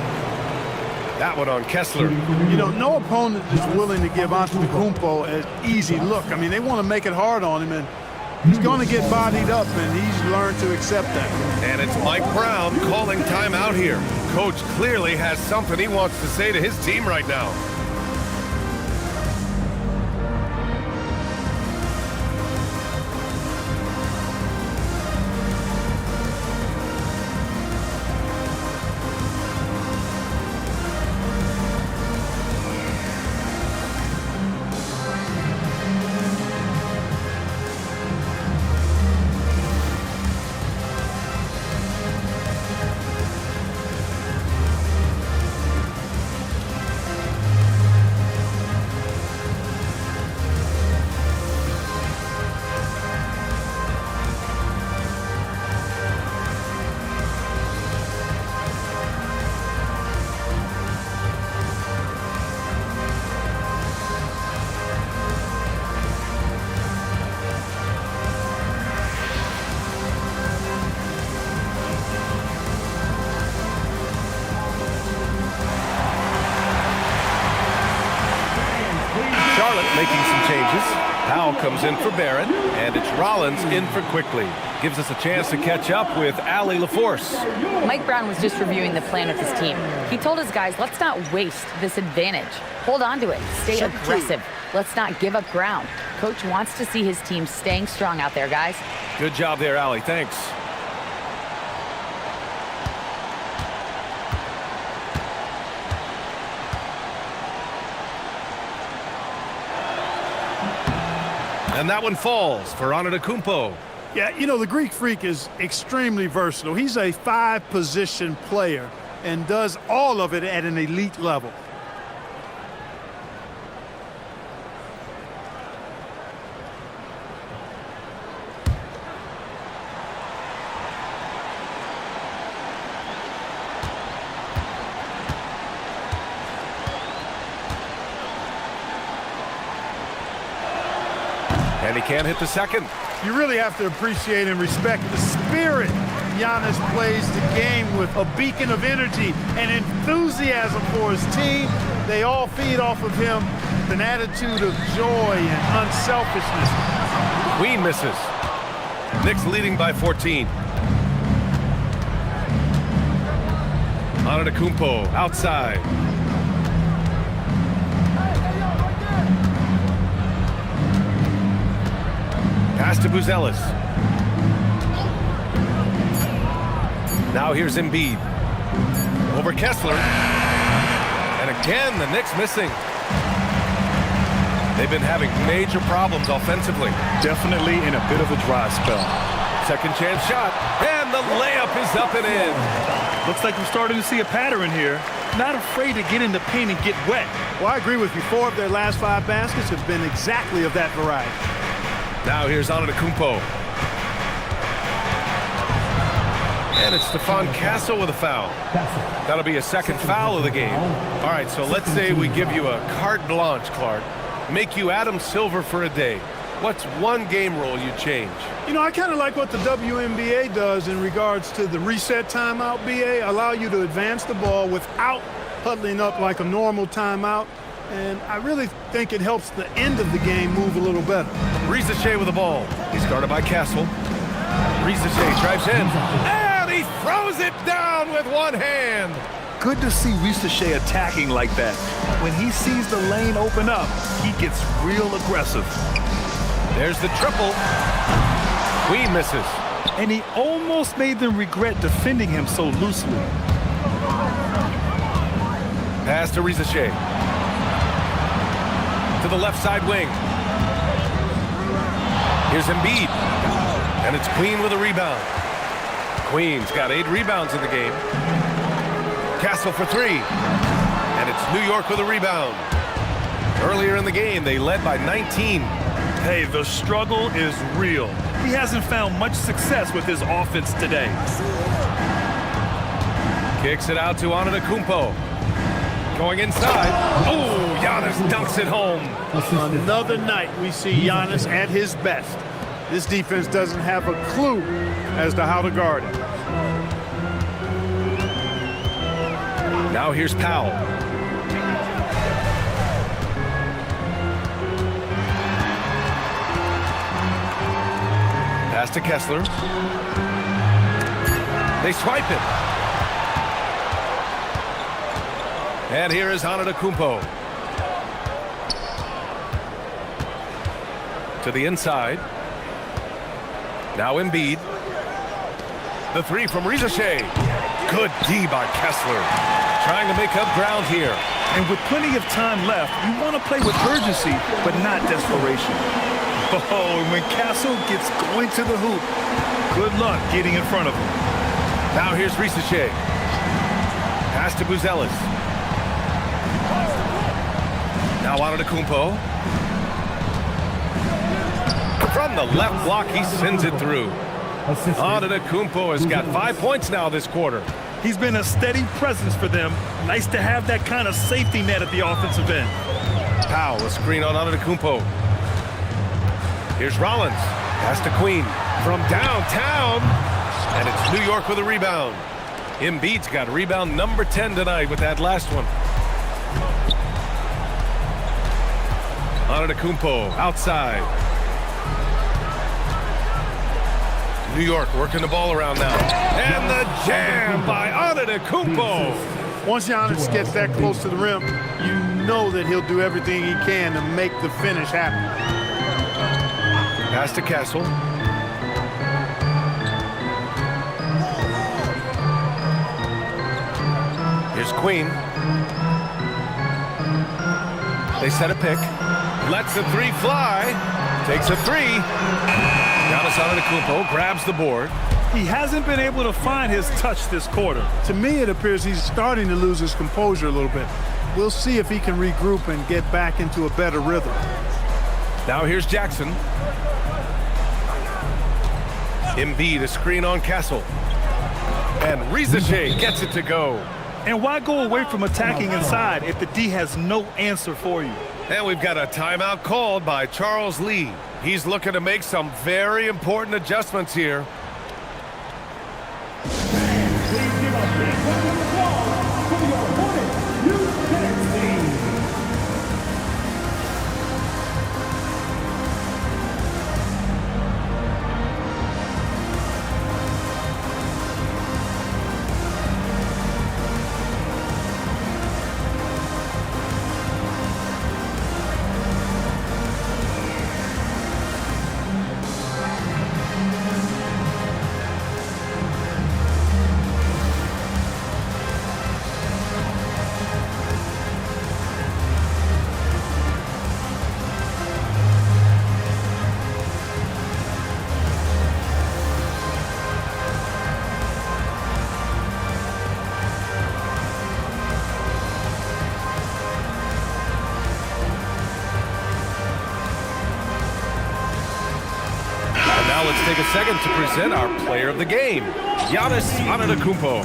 That one on Kessler. You know, no opponent is willing to give Antetokounmpo an easy look. I mean, they want to make it hard on him, and he's going to get bodied up, and he's learned to accept that. And it's Mike Brown calling timeout here. Coach clearly has something he wants to say to his team right now. making some changes. Powell comes in for Barrett, and it's Rollins in for Quickly. Gives us a chance to catch up with Allie LaForce. Mike Brown was just reviewing the plan of his team. He told his guys, let's not waste this advantage. Hold on to it. Stay aggressive. Let's not give up ground. Coach wants to see his team staying strong out there, guys. Good job there, Allie. Thanks. And that one falls for Antetokounmpo. Yeah, you know, the Greek Freak is extremely versatile. He's a 5-position player and does all of it at an elite level. And he can't hit the second. You really have to appreciate and respect the spirit Giannis plays the game with, a beacon of energy and enthusiasm for his team. They all feed off of him with an attitude of joy and unselfishness. Queen misses. Knicks leading by 14. Antetokounmpo outside. Pass to Buzelis. Now here's Embiid. Over Kessler. And again, the Knicks missing. They've been having major problems offensively. Definitely in a bit of a dry spell. Second chance shot. And the layup is up and in. Looks like we're starting to see a pattern here. Not afraid to get in the paint and get wet. Well, I agree with you. 4 of their last 5 baskets have been exactly of that variety. Now here's Antetokounmpo. And it's Stephon Castle with a foul. That'll be a second foul of the game. All right, so let's say we give you a carte blanche, Clark. Make you Adam Silver for a day. What's one game rule you'd change? You know, I kind of like what the WNBA does in regards to the reset timeout, BA. Allow you to advance the ball without huddling up like a normal timeout. And I really think it helps the end of the game move a little better. Risacher with the ball. He's guarded by Castle. Risacher drives in. And he throws it down with one hand. Good to see Risacher attacking like that. When he sees the lane open up, he gets real aggressive. There's the triple. Queen misses. And he almost made them regret defending him so loosely. Pass to Risacher. To the left side wing. Here's Embiid. And it's Queen with a rebound. Queen's got 8 rebounds in the game. Castle for 3. And it's New York with a rebound. Earlier in the game, they led by 19. Hey, the struggle is real. He hasn't found much success with his offense today. Kicks it out to Antetokounmpo. Going inside. Oh, Giannis dunks it home. Another night we see Giannis at his best. This defense doesn't have a clue as to how to guard it. Now here's Powell. Pass to Kessler. They swipe it. And here is Antetokounmpo. To the inside. Now Embiid. The 3 from Risacher. Good D by Kessler. Trying to make up ground here. And with plenty of time left, you want to play with urgency, but not desperation. Oh, and when Castle gets going to the hoop, good luck getting in front of him. Now here's Risacher. Pass to Buzelis. Now Antetokounmpo. From the left block, he sends it through. Antetokounmpo has got 5 points now this quarter. He's been a steady presence for them. Nice to have that kind of safety net at the offensive end. Powell, a screen on Antetokounmpo. Here's Rollins. Pass to Queen. From downtown. And it's New York with a rebound. Embiid's got rebound number 10 tonight with that last one. Antetokounmpo outside. New York working the ball around now. And the jam by Antetokounmpo. Once Giannis gets that close to the rim, you know that he'll do everything he can to make the finish happen. Pass to Kessel. Here's Queen. They set a pick. Lets the three fly. Takes a three. Giannis Antetokounmpo grabs the board. He hasn't been able to find his touch this quarter. To me, it appears he's starting to lose his composure a little bit. We'll see if he can regroup and get back into a better rhythm. Now here's Jackson. Embiid, a screen on Kessel. And Rizache gets it to go. And why go away from attacking inside if the D has no answer for you? And we've got a timeout called by Charles Lee. He's looking to make some very important adjustments here. Please give a big round of applause for your Hornets Youth Tennis Team. Now let's take a second to present our player of the game, Giannis Antetokounmpo.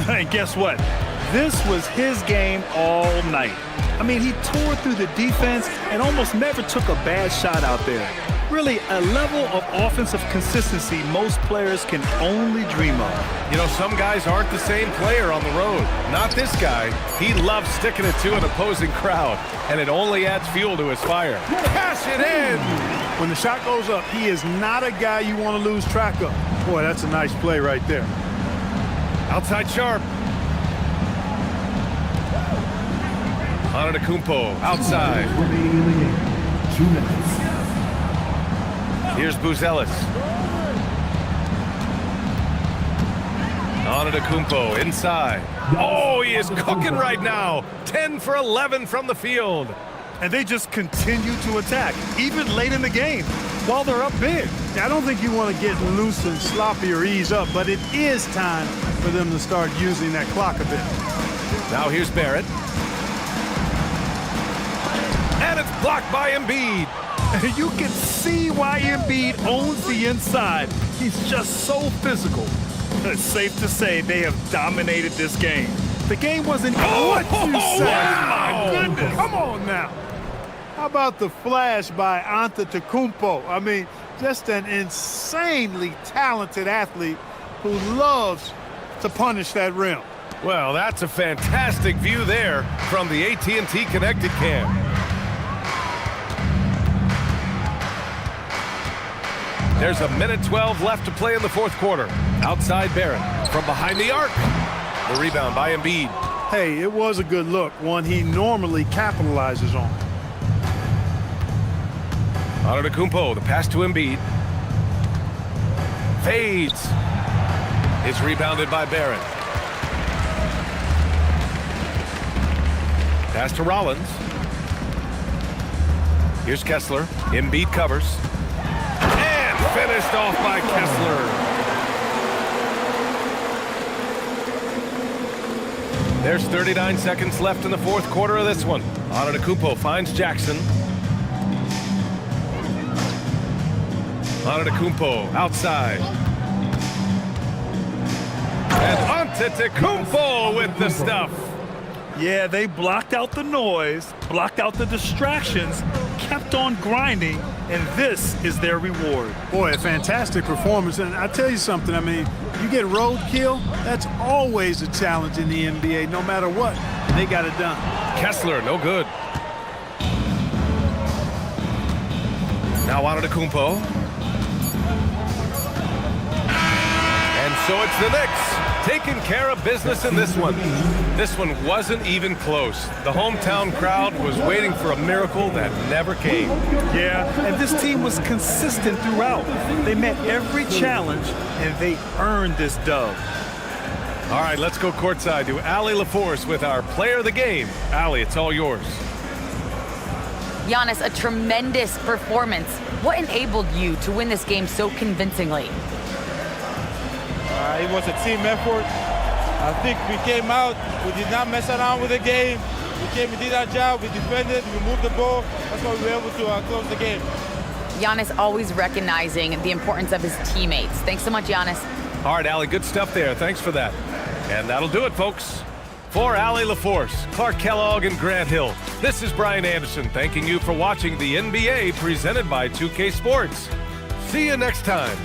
And guess what? This was his game all night. I mean, he tore through the defense and almost never took a bad shot out there. Really, a level of offensive consistency most players can only dream of. You know, some guys aren't the same player on the road. Not this guy. He loves sticking it to an opposing crowd, and it only adds fuel to his fire. Cash it in! When the shot goes up, he is not a guy you want to lose track of. Boy, that's a nice play right there. Outside Sharp. Antetokounmpo outside. Remaining in the game, 2 minutes. Here's Buzelis. Antetokounmpo inside. Oh, he is cooking right now. 10 for 11 from the field. And they just continue to attack, even late in the game, while they're up big. I don't think you want to get loose and sloppy or ease up, but it is time for them to start using that clock a bit. Now here's Barrett. And it's blocked by Embiid. You can see why Embiid owns the inside. He's just so physical. It's safe to say they have dominated this game. The game wasn't... What you say? Wow. My goodness. Come on now. How about the flash by Antetokounmpo? I mean, just an insanely talented athlete who loves to punish that rim. Well, that's a fantastic view there from the AT&T Connected Cam. There's a minute 12 left to play in the fourth quarter. Outside Barrett from behind the arc. The rebound by Embiid. Hey, it was a good look, one he normally capitalizes on. Antetokounmpo, the pass to Embiid. Fades. It's rebounded by Barrett. Pass to Rollins. Here's Kessler. Embiid covers. And finished off by Kessler. There's 39 seconds left in the fourth quarter of this one. Antetokounmpo finds Jackson. Antetokounmpo outside. And Antetokounmpo with the stuff. Yeah, they blocked out the noise, blocked out the distractions, kept on grinding, and this is their reward. Boy, a fantastic performance. And I tell you something, I mean, you get roadkill, that's always a challenge in the NBA, no matter what. They got it done. Kessler, no good. Now Antetokounmpo. And so it's the Knicks taking care of business in this one. This one wasn't even close. The hometown crowd was waiting for a miracle that never came. Yeah, and this team was consistent throughout. They met every challenge, and they earned this dub. All right, let's go courtside to Allie LaForce with our player of the game. Allie, it's all yours. Giannis, a tremendous performance. What enabled you to win this game so convincingly? It was a team effort. I think we came out, we did not mess around with the game. We came and did our job, we defended, we moved the ball. That's why we were able to close the game. Giannis always recognizing the importance of his teammates. Thanks so much, Giannis. All right, Allie, good stuff there. Thanks for that. And that'll do it, folks. For Allie LaForce, Clark Kellogg, and Grant Hill, this is Brian Anderson thanking you for watching the NBA presented by 2K Sports. See you next time.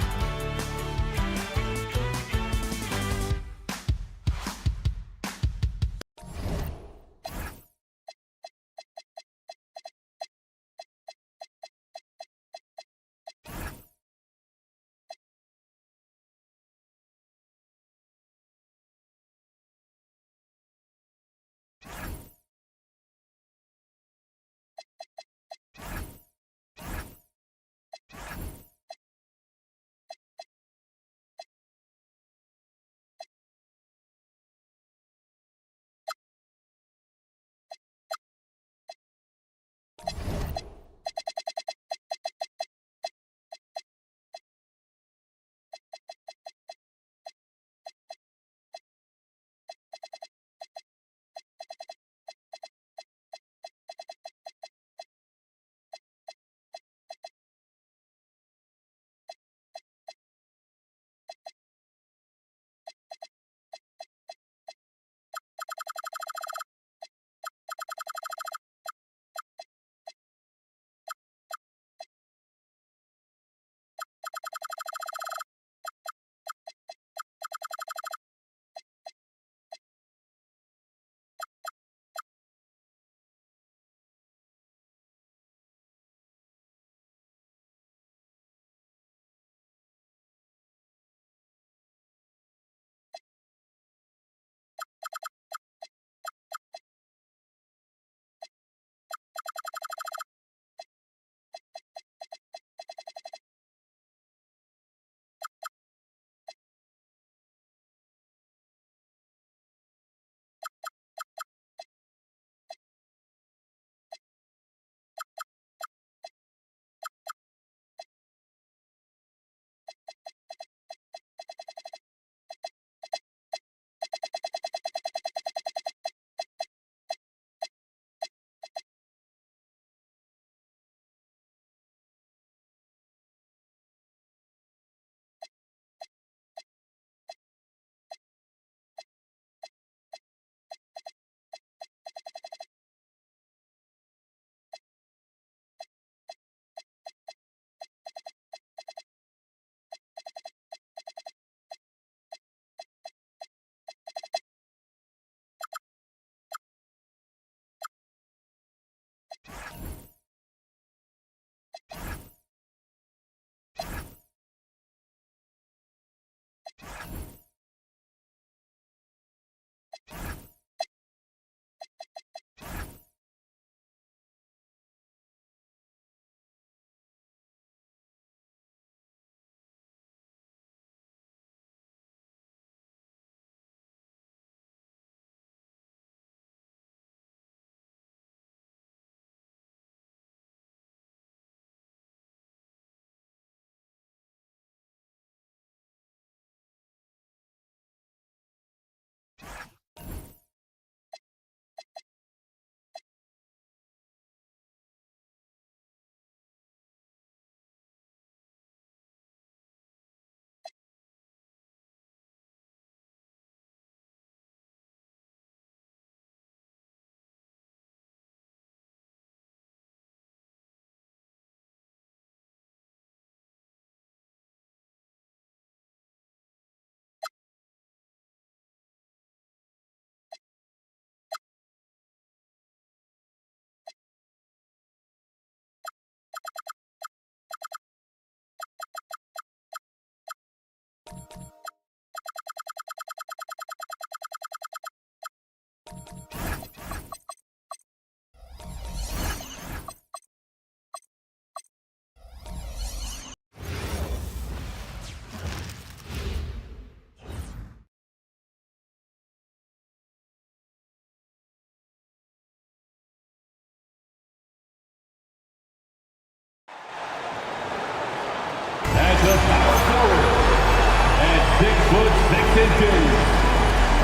Texas Davis.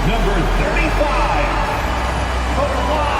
Number 35, Kawhi.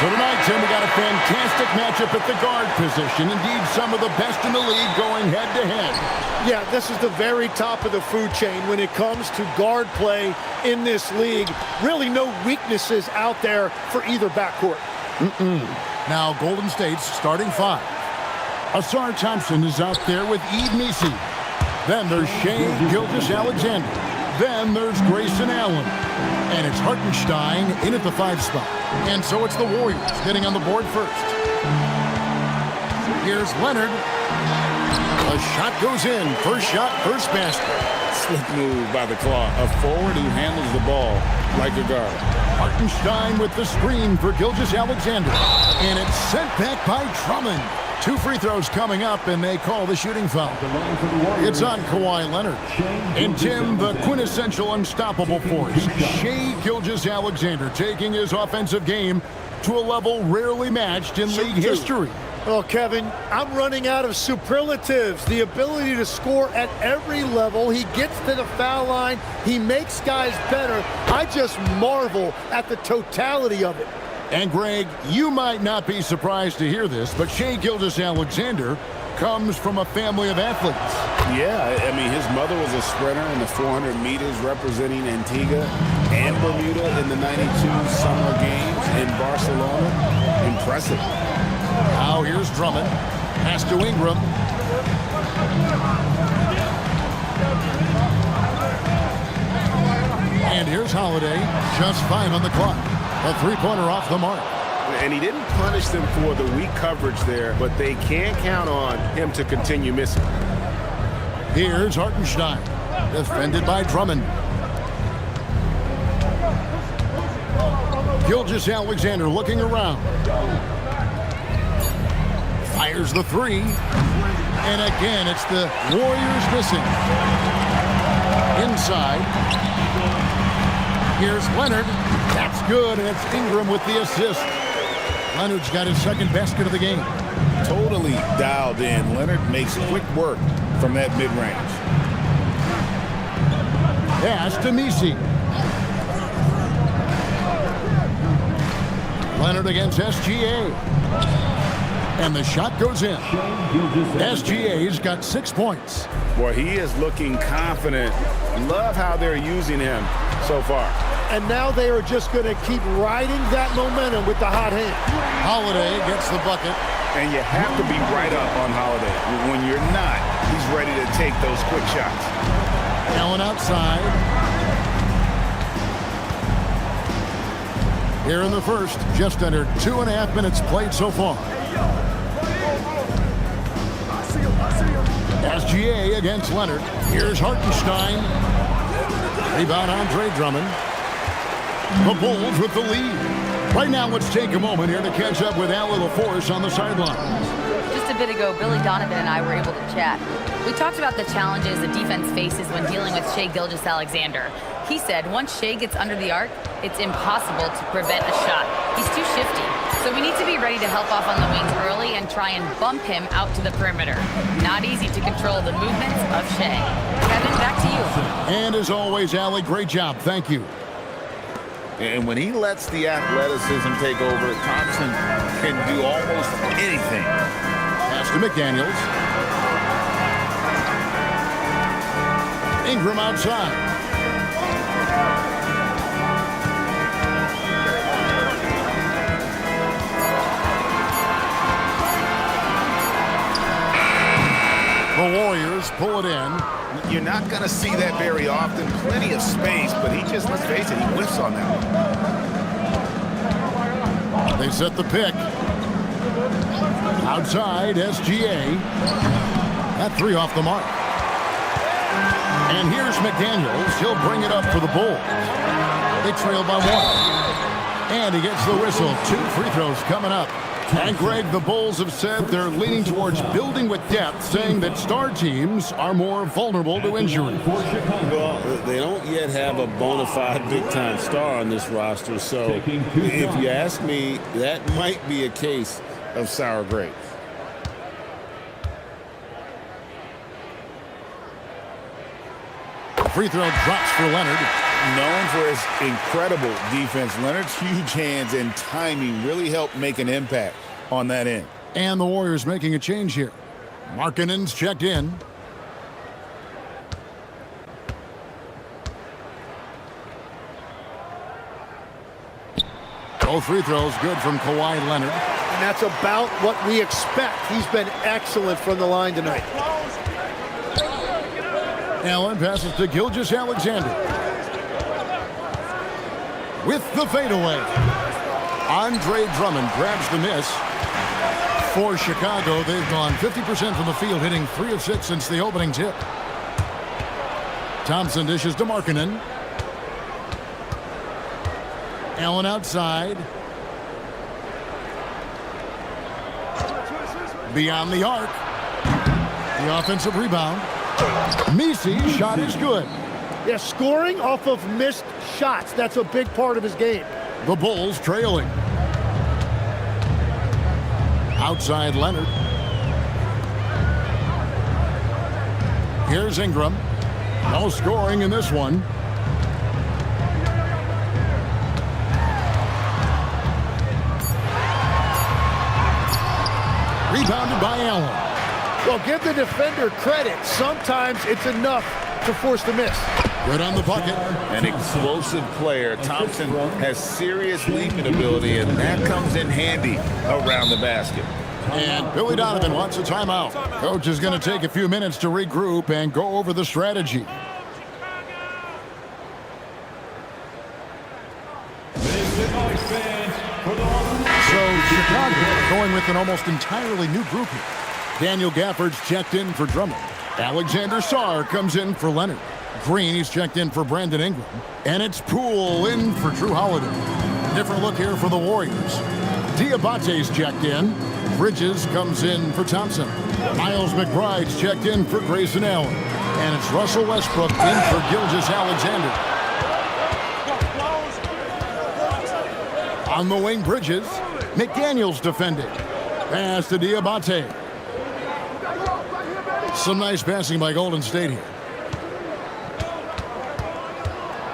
So tonight, Tim, we got a fantastic matchup at the guard position. Indeed, some of the best in the league going head-to-head. Yeah, this is the very top of the food chain when it comes to guard play in this league. Really no weaknesses out there for either backcourt. Now, Golden State's starting five. Asar Thompson is out there with Yves Missi. Then there's Shai Gilgeous-Alexander. Then there's Grayson Allen. And it's Hartenstein in at the 5 spot. And so it's the Warriors getting on the board first. Here's Leonard. A shot goes in. First shot, first basket. Slick move by the Claw. A forward who handles the ball like a guard. Hartenstein with the screen for Gilgeous-Alexander. And it's sent back by Drummond. 2 free throws coming up, and they call the shooting foul. It's on Kawhi Leonard. And Tim, the quintessential unstoppable force, Shai Gilgeous-Alexander, taking his offensive game to a level rarely matched in league history. Well, Kevin, I'm running out of superlatives. The ability to score at every level. He gets to the foul line. He makes guys better. I just marvel at the totality of it. And, Greg, you might not be surprised to hear this, but Shai Gilgeous-Alexander comes from a family of athletes. Yeah, I mean, his mother was a sprinter in the 400 meters representing Antigua and Bermuda in the 92 Summer Games in Barcelona. Impressive. Now here's Drummond. Pass to Ingram. And here's Holiday. Just 5 on the clock. A 3-pointer off the mark. And he didn't punish them for the weak coverage there, but they can't count on him to continue missing. Here's Hartenstein. Defended by Drummond. Gilgeous-Alexander looking around. Fires the 3. And again, it's the Warriors missing. Inside. Here's Leonard. That's good, and it's Ingram with the assist. Leonard's got his second basket of the game. Totally dialed in. Leonard makes quick work from that mid-range. Pass to Missi. Leonard against SGA. And the shot goes in. SGA's got 6 points. Boy, he is looking confident. Love how they're using him so far. And now they are just going to keep riding that momentum with the hot hand. Holiday gets the bucket. And you have to be right up on Holiday. When you're not, he's ready to take those quick shots. Allen outside. Here in the first, just under 2.5 minutes played so far. SGA against Leonard. Here's Hartenstein. Rebound Andre Drummond. The Bulls with the lead. Right now, let's take a moment here to catch up with Allie LaForce on the sidelines. Just a bit ago, Billy Donovan and I were able to chat. We talked about the challenges the defense faces when dealing with Shai Gilgeous-Alexander. He said once Shai gets under the arc, it's impossible to prevent a shot. He's too shifty. So we need to be ready to help off on the wings early and try and bump him out to the perimeter. Not easy to control the movements of Shai. Kevin, back to you. And as always, Allie, great job. Thank you. And when he lets the athleticism take over, Thompson can do almost anything. Pass to McDaniels. Ingram outside. The Warriors pull it in. You're not going to see that very often. Plenty of space, but he just, let's face it, he whiffs on that one. They set the pick. Outside, SGA. That three off the mark. And here's McDaniels. He'll bring it up for the Bulls. They trail by one. And he gets the whistle. 2 free throws coming up. And Greg, the Bulls have said they're leaning towards building with depth, saying that star teams are more vulnerable to injury. Well, they don't yet have a bona fide big-time star on this roster, so if you ask me, that might be a case of sour grapes. Free throw drops for Leonard. Known for his incredible defense, Leonard's huge hands and timing really helped make an impact on that end. And the Warriors making a change here. Markkanen's checked in. Both free throws good from Kawhi Leonard. And that's about what we expect. He's been excellent from the line tonight. Allen passes to Gilgeous-Alexander. With the fadeaway. Andre Drummond grabs the miss. For Chicago, they've gone 50% from the field, hitting 3 of 6 since the opening tip. Thompson dishes to Markkanen. Allen outside. Beyond the arc. The offensive rebound. Misi's shot is good. Yeah, scoring off of missed shots. That's a big part of his game. The Bulls trailing. Outside Leonard. Here's Ingram. No scoring in this one. Rebounded by Allen. Well, give the defender credit. Sometimes it's enough to force the miss. Good on the bucket. An explosive player. Thompson has serious leaping ability, and that comes in handy around the basket. And Billy Donovan wants a timeout. Coach is going to take a few minutes to regroup and go over the strategy. So Chicago going with an almost entirely new group here. Daniel Gafford's checked in for Drummond. Alexander Sarr comes in for Leonard. Green, he's checked in for Brandon Ingram. And it's Poole in for Drew Holiday. Different look here for the Warriors. Diabate's checked in. Bridges comes in for Thompson. Miles McBride's checked in for Grayson Allen. And it's Russell Westbrook in for Gilgeous-Alexander. On the wing, Bridges. McDaniels defending. Pass to Diabate. Some nice passing by Golden State here.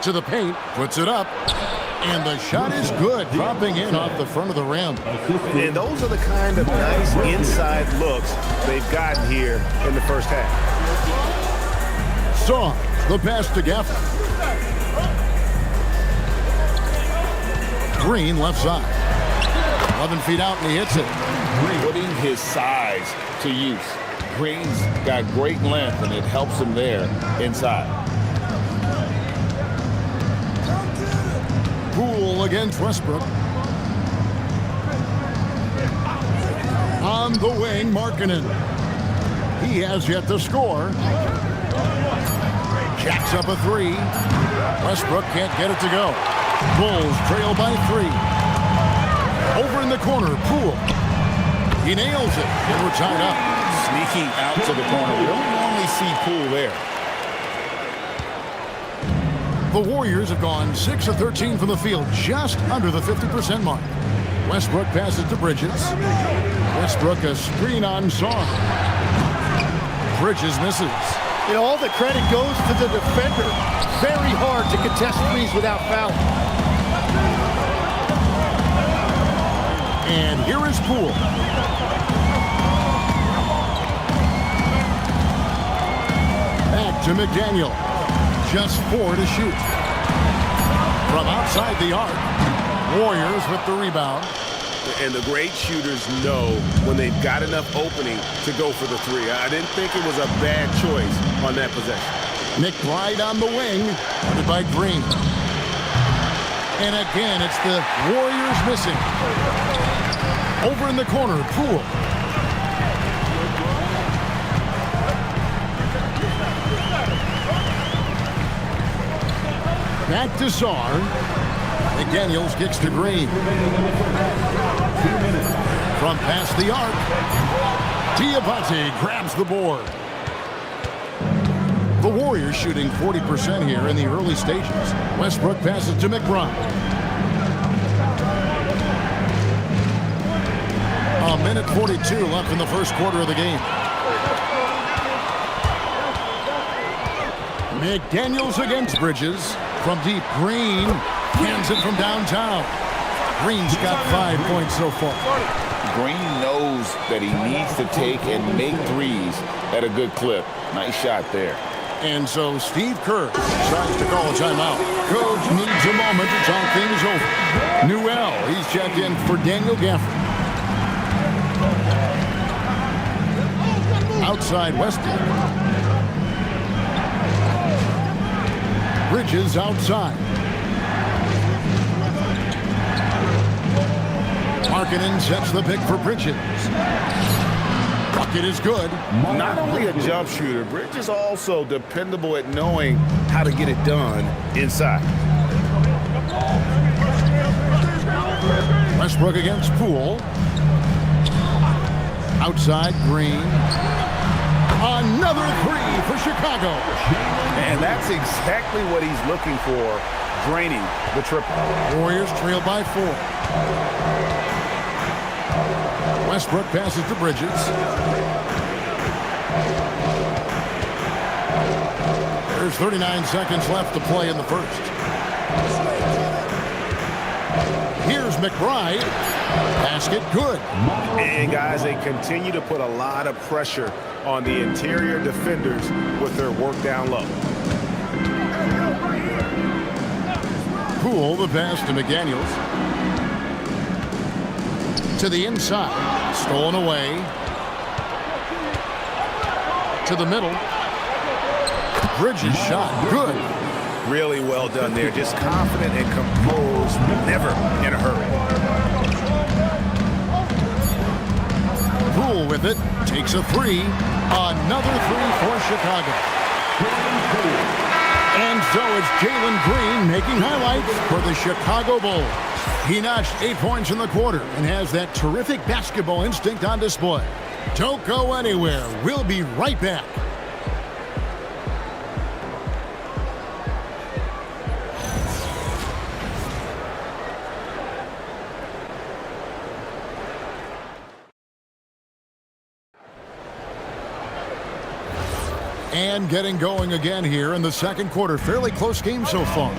To the paint, puts it up, and the shot is good, dropping in off the front of the rim. And those are the kind of nice inside looks they've gotten here in the first half. Saw the pass to Gafford. Green left side. 11 feet out, and he hits it. Putting his size to use. Green's got great length, and it helps him there inside. Poole against Westbrook. On the wing, Markkanen. He has yet to score. Jacks up a three. Westbrook can't get it to go. Bulls trail by 3. Over in the corner, Poole. He nails it, and we're tied up. Sneaking out to the corner. We don't normally see Poole there. The Warriors have gone 6 of 13 from the field, just under the 50% mark. Westbrook passes to Bridges. Westbrook a screen on Saw. Bridges misses. You know, all the credit goes to the defender. Very hard to contest threes without fouling. And here is Poole. Back to McDaniel. Just 4 to shoot. From outside the arc. Warriors with the rebound. And the great shooters know when they've got enough opening to go for the three. I didn't think it was a bad choice on that possession. McBride on the wing, guarded by Green. And again, it's the Warriors missing. Over in the corner, Poole. Back to Sarr. McDaniels kicks to Green. From past the arc, Diabate grabs the board. The Warriors shooting 40% here in the early stages. Westbrook passes to McBride. A minute 42 left in the first quarter of the game. McDaniels against Bridges. From deep, Green hands it from downtown. Green's got 5 points so far. Green knows that he needs to take and make threes at a good clip. Nice shot there. And so Steve Kerr tries to call a timeout. Coach needs a moment to talk things over. Newell, he's checked in for Daniel Gafford. Outside Westbrook. Bridges outside. Markkanen sets the pick for Bridges. Bucket is good. Not only a jump shooter, Bridges also dependable at knowing how to get it done inside. Westbrook against Poole. Outside Green. Another three for Chicago. And that's exactly what he's looking for, draining the triple. Warriors trail by 4. Westbrook passes to Bridges. There's 39 seconds left to play in the first. Here's McBride. Basket good. And guys, they continue to put a lot of pressure on the interior defenders with their work down low. Poole, the pass to McDaniels. To the inside. Stolen away. To the middle. Bridges shot. Good. Really well done there. Just confident and composed. Never in a hurry. Poole with it. Takes a three. Another three for Chicago. And so it's Jalen Green making highlights for the Chicago Bulls. He notched 8 points in the quarter and has that terrific basketball instinct on display. Don't go anywhere. We'll be right back. And getting going again here in the second quarter. Fairly close game so far.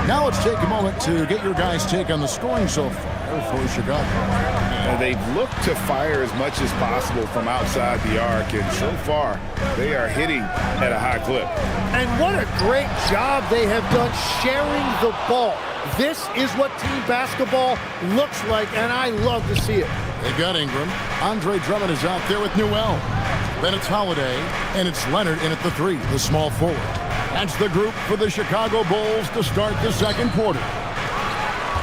Now let's take a moment to get your guys' take on the scoring so far for Chicago. They've looked to fire as much as possible from outside the arc, and so far they are hitting at a high clip. And what a great job they have done sharing the ball. This is what team basketball looks like, and I love to see it. They've got Ingram. Andre Drummond is out there with Newell. Then it's Holiday, and it's Leonard in at the 3, the small forward. That's the group for the Chicago Bulls to start the second quarter.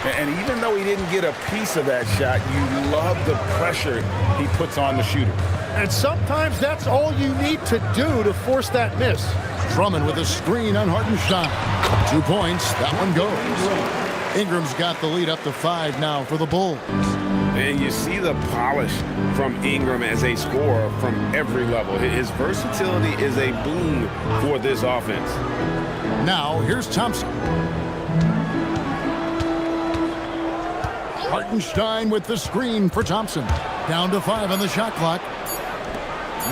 And even though he didn't get a piece of that shot, you love the pressure he puts on the shooter. And sometimes that's all you need to do to force that miss. Drummond with a screen on Hartenstein. 2 points. That one goes. Ingram's got the lead up to 5 now for the Bulls. And you see the polish from Ingram as a scorer from every level. His versatility is a boon for this offense. Now, here's Thompson. Hartenstein with the screen for Thompson. Down to 5 on the shot clock.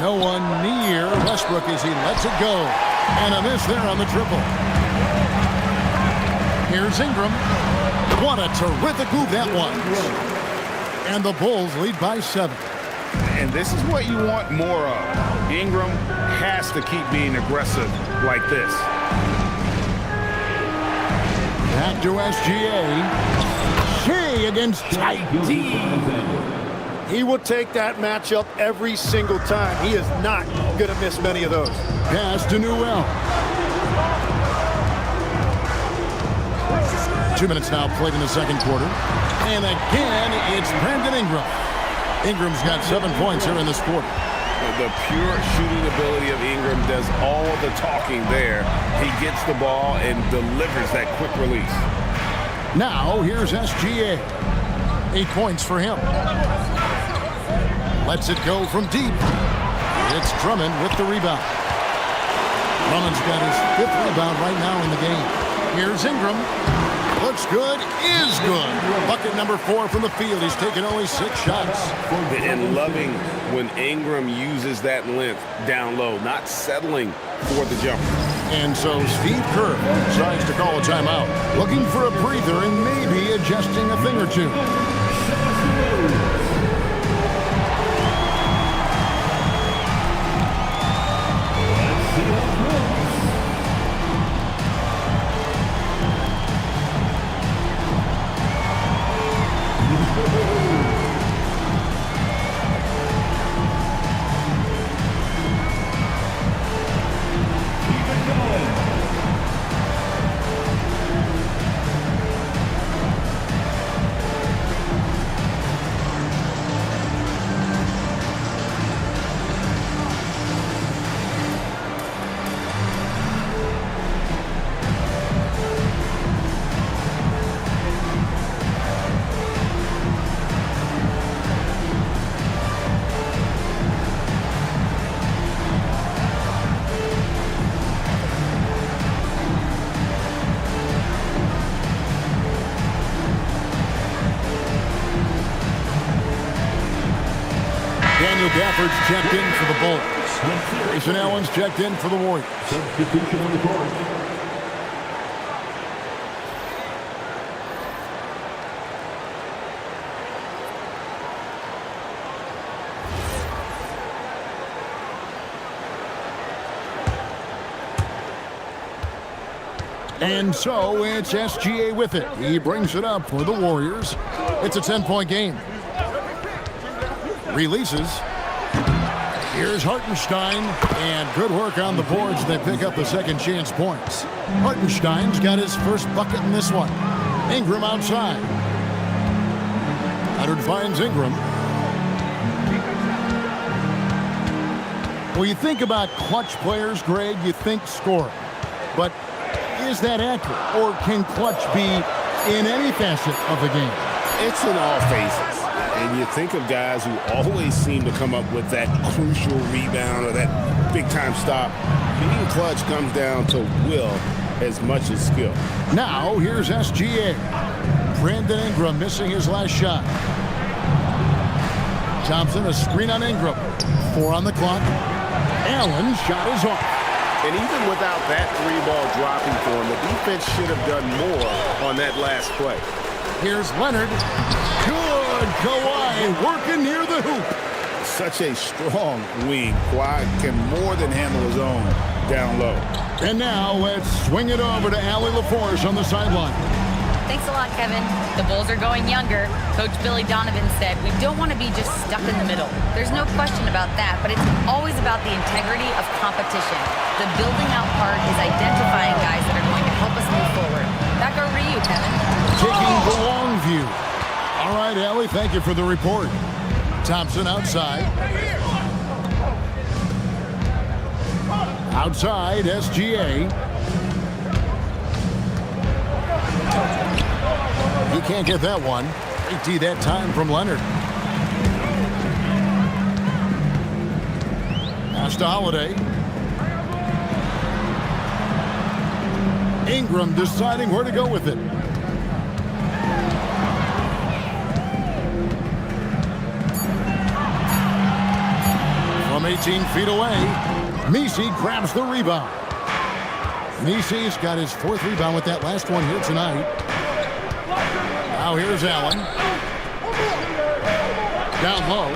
No one near Westbrook as he lets it go. And a miss there on the triple. Here's Ingram. What a terrific move that was. And the Bulls lead by 7. And this is what you want more of. Ingram has to keep being aggressive like this. Back to SGA. Shea against Tight D. He will take that matchup every single time. He is not going to miss many of those. Pass to Newell. 2 minutes now played in the second quarter. And again, it's Brandon Ingram. Ingram's got 7 points here in this quarter. The pure shooting ability of Ingram does all the talking there. He gets the ball and delivers that quick release. Now, here's SGA. 8 points for him. Lets it go from deep. It's Drummond with the rebound. Drummond's got his 5th rebound right now in the game. Here's Ingram. Looks good, is good. Bucket number 4 from the field. He's taken only 6 shots. And loving when Ingram uses that length down low, not settling for the jumper. And so Steve Kerr decides to call a timeout, looking for a breather and maybe adjusting a thing or two. Daniel Gafford's checked in for the Bulls. Grayson Allen's checked in for the Warriors. Substitution on the court. And so it's SGA with it. He brings it up for the Warriors. It's a 10-point game. Releases. Here's Hartenstein, and good work on the boards. They pick up the second chance points. Hartenstein's got his first bucket in this one. Ingram outside. Leonard finds Ingram. Well, you think about clutch players, Greg, you think scoring. But is that accurate, or can clutch be in any facet of the game? It's in all phases. And you think of guys who always seem to come up with that crucial rebound or that big-time stop. Being clutch comes down to will as much as skill. Now, here's SGA. Brandon Ingram missing his last shot. Thompson, a screen on Ingram. 4 on the clock. Allen's shot is off. And even without that 3-ball dropping for him, the defense should have done more on that last play. Here's Leonard. Good. Kawhi working near the hoop. Such a strong wing. Kawhi can more than handle his own down low. And now let's swing it over to Allie LaForce on the sideline. Thanks a lot, Kevin. The Bulls are going younger. Coach Billy Donovan said, we don't want to be just stuck in the middle. There's no question about that, but it's always about the integrity of competition. The building out part is identifying guys that are going to help us move forward. Back over to you, Kevin. Taking the long view. All right, Allie, thank you for the report. Thompson outside. Outside, SGA. He can't get that one. Great D that time from Leonard. Pass to Holiday. Ingram deciding where to go with it. From 18 feet away, Messi grabs the rebound. Messi's got his 4th rebound with that last one here tonight. Now here's Allen. Down low.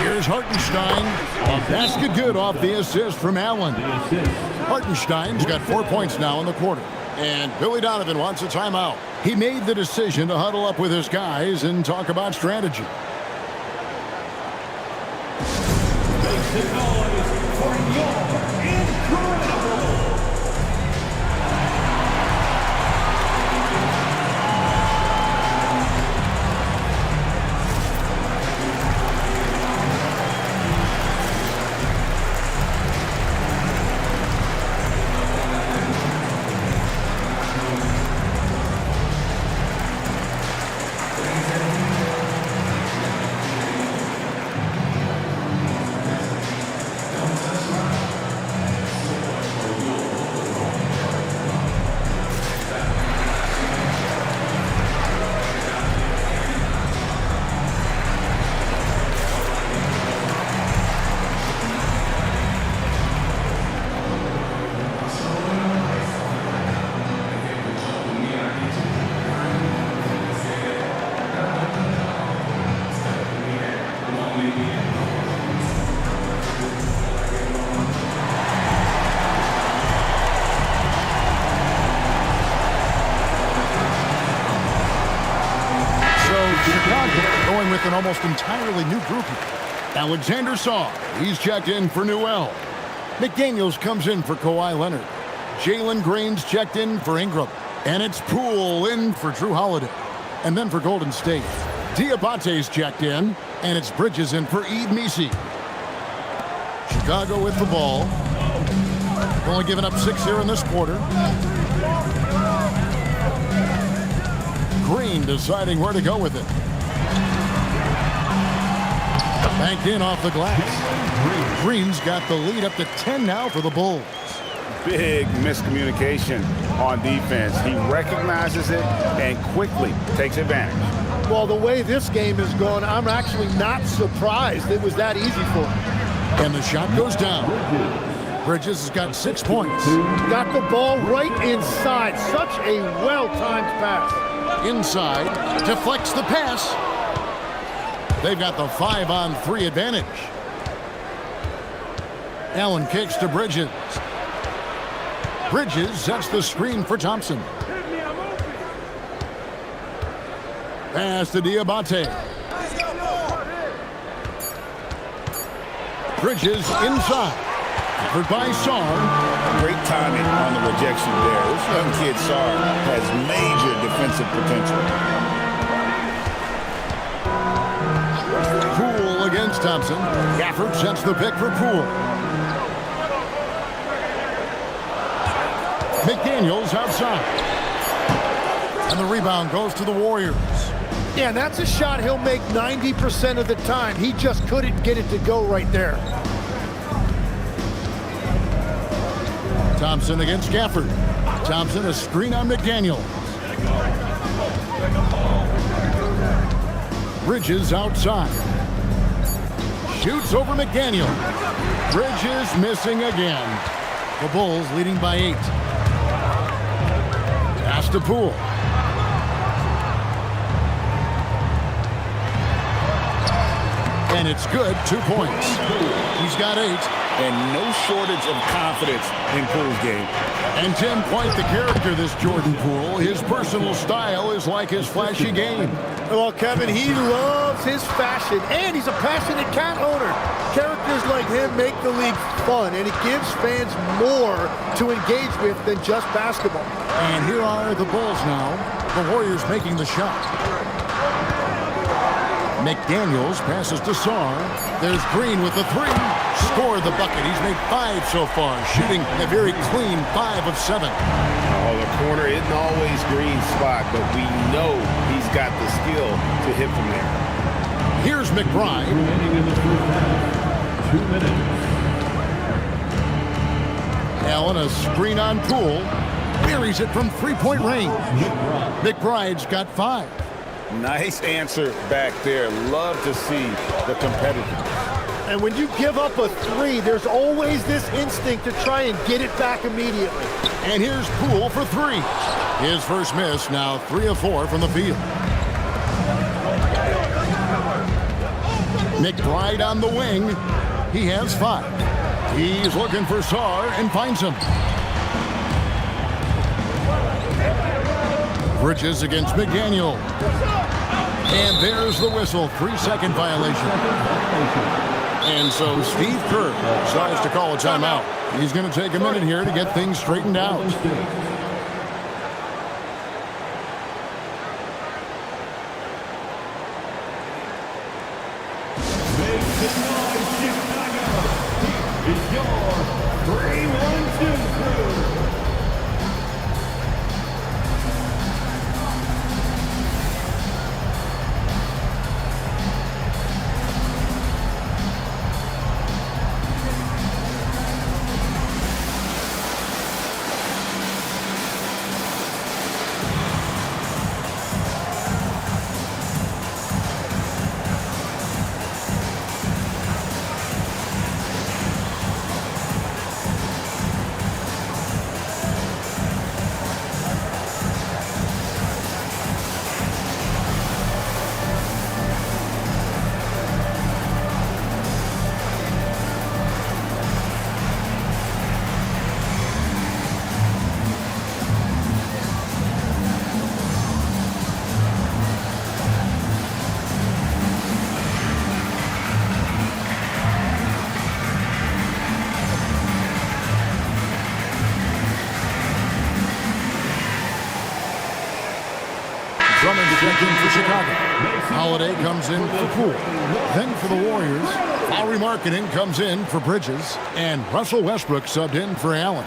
Here's Hartenstein. A basket good off the assist from Allen. Hartenstein's got 4 points now in the quarter. And Billy Donovan wants a timeout. He made the decision to huddle up with his guys and talk about strategy. Make some noise for your incredible. Going with an almost entirely new group here. Alexander Saw, he's checked in for Newell. McDaniels comes in for Kawhi Leonard. Jalen Green's checked in for Ingram. And it's Poole in for Drew Holiday. And then for Golden State, Diabate's checked in, and it's Bridges in for Ed Misi. Chicago with the ball. Only giving up 6 here in this quarter. Green deciding where to go with it. Banked in off the glass. Green's got the lead up to 10 now for the Bulls. Big miscommunication on defense. He recognizes it and quickly takes advantage. Well, the way this game is going, I'm actually not surprised it was that easy for him. And the shot goes down. Bridges has got 6 points. Got the ball right inside. Such a well-timed pass. Inside, deflects the pass. They've got the 5-on-3 advantage. Allen kicks to Bridges. Bridges sets the screen for Thompson. Pass to Diabate. Bridges inside. Covered by Sarr. Great timing on the rejection there. This young kid, Sarr, has major defensive potential. Poole against Thompson. Gafford sets the pick for Poole. McDaniels outside. And the rebound goes to the Warriors. Yeah, that's a shot he'll make 90% of the time. He just couldn't get it to go right there. Thompson against Gafford. Thompson a screen on McDaniels. Bridges outside. Shoots over McDaniel. Bridges missing again. The Bulls leading by 8. Pass to Poole. And it's good. 2 points. He's got 8. And no shortage of confidence in Poole's game. And Tim, quite the character, this Jordan Poole. His personal style is like his flashy game. Well, Kevin, he loves his fashion, and he's a passionate cat owner. Characters like him make the league fun, and it gives fans more to engage with than just basketball. And here are the Bulls now. The Warriors making the shot. McDaniels passes to Sarr. There's Green with the 3. Scored the bucket. He's made 5 so far, shooting a very clean 5 of 7. Oh, the corner isn't always Green's spot, but we know he's got the skill to hit from there. Here's McBride. 2 minutes. Allen a screen on Poole. Buries it from 3-point range. McBride's got 5. Nice answer back there. Love to see the competitiveness. And when you give up a 3, there's always this instinct to try and get it back immediately. And here's Poole for 3. His first miss, now 3 of 4 from the field. McBride on the wing. He has 5. He's looking for Sarr and finds him. Bridges against McDaniel. And there's the whistle. 3-second violation. And so Steve Kerr decides to call a timeout. He's going to take a minute here to get things straightened out. It's your 3-1-2 crew. Drummond checked in for Chicago. Holiday comes in for Poole. Then for the Warriors, Lauri Markkanen comes in for Bridges. And Russell Westbrook subbed in for Allen.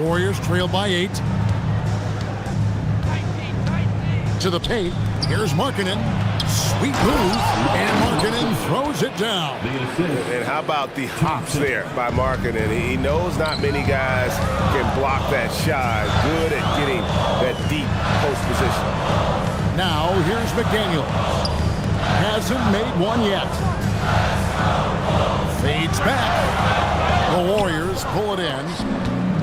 Warriors trail by 8. To the paint. Here's Markkanen. Sweet move. And Markkanen throws it down. And how about the hops there by Markkanen? He knows not many guys can block that shot. Good at getting that deep post position. Now here's McDaniel. Hasn't made one yet. Fades back. The Warriors pull it in.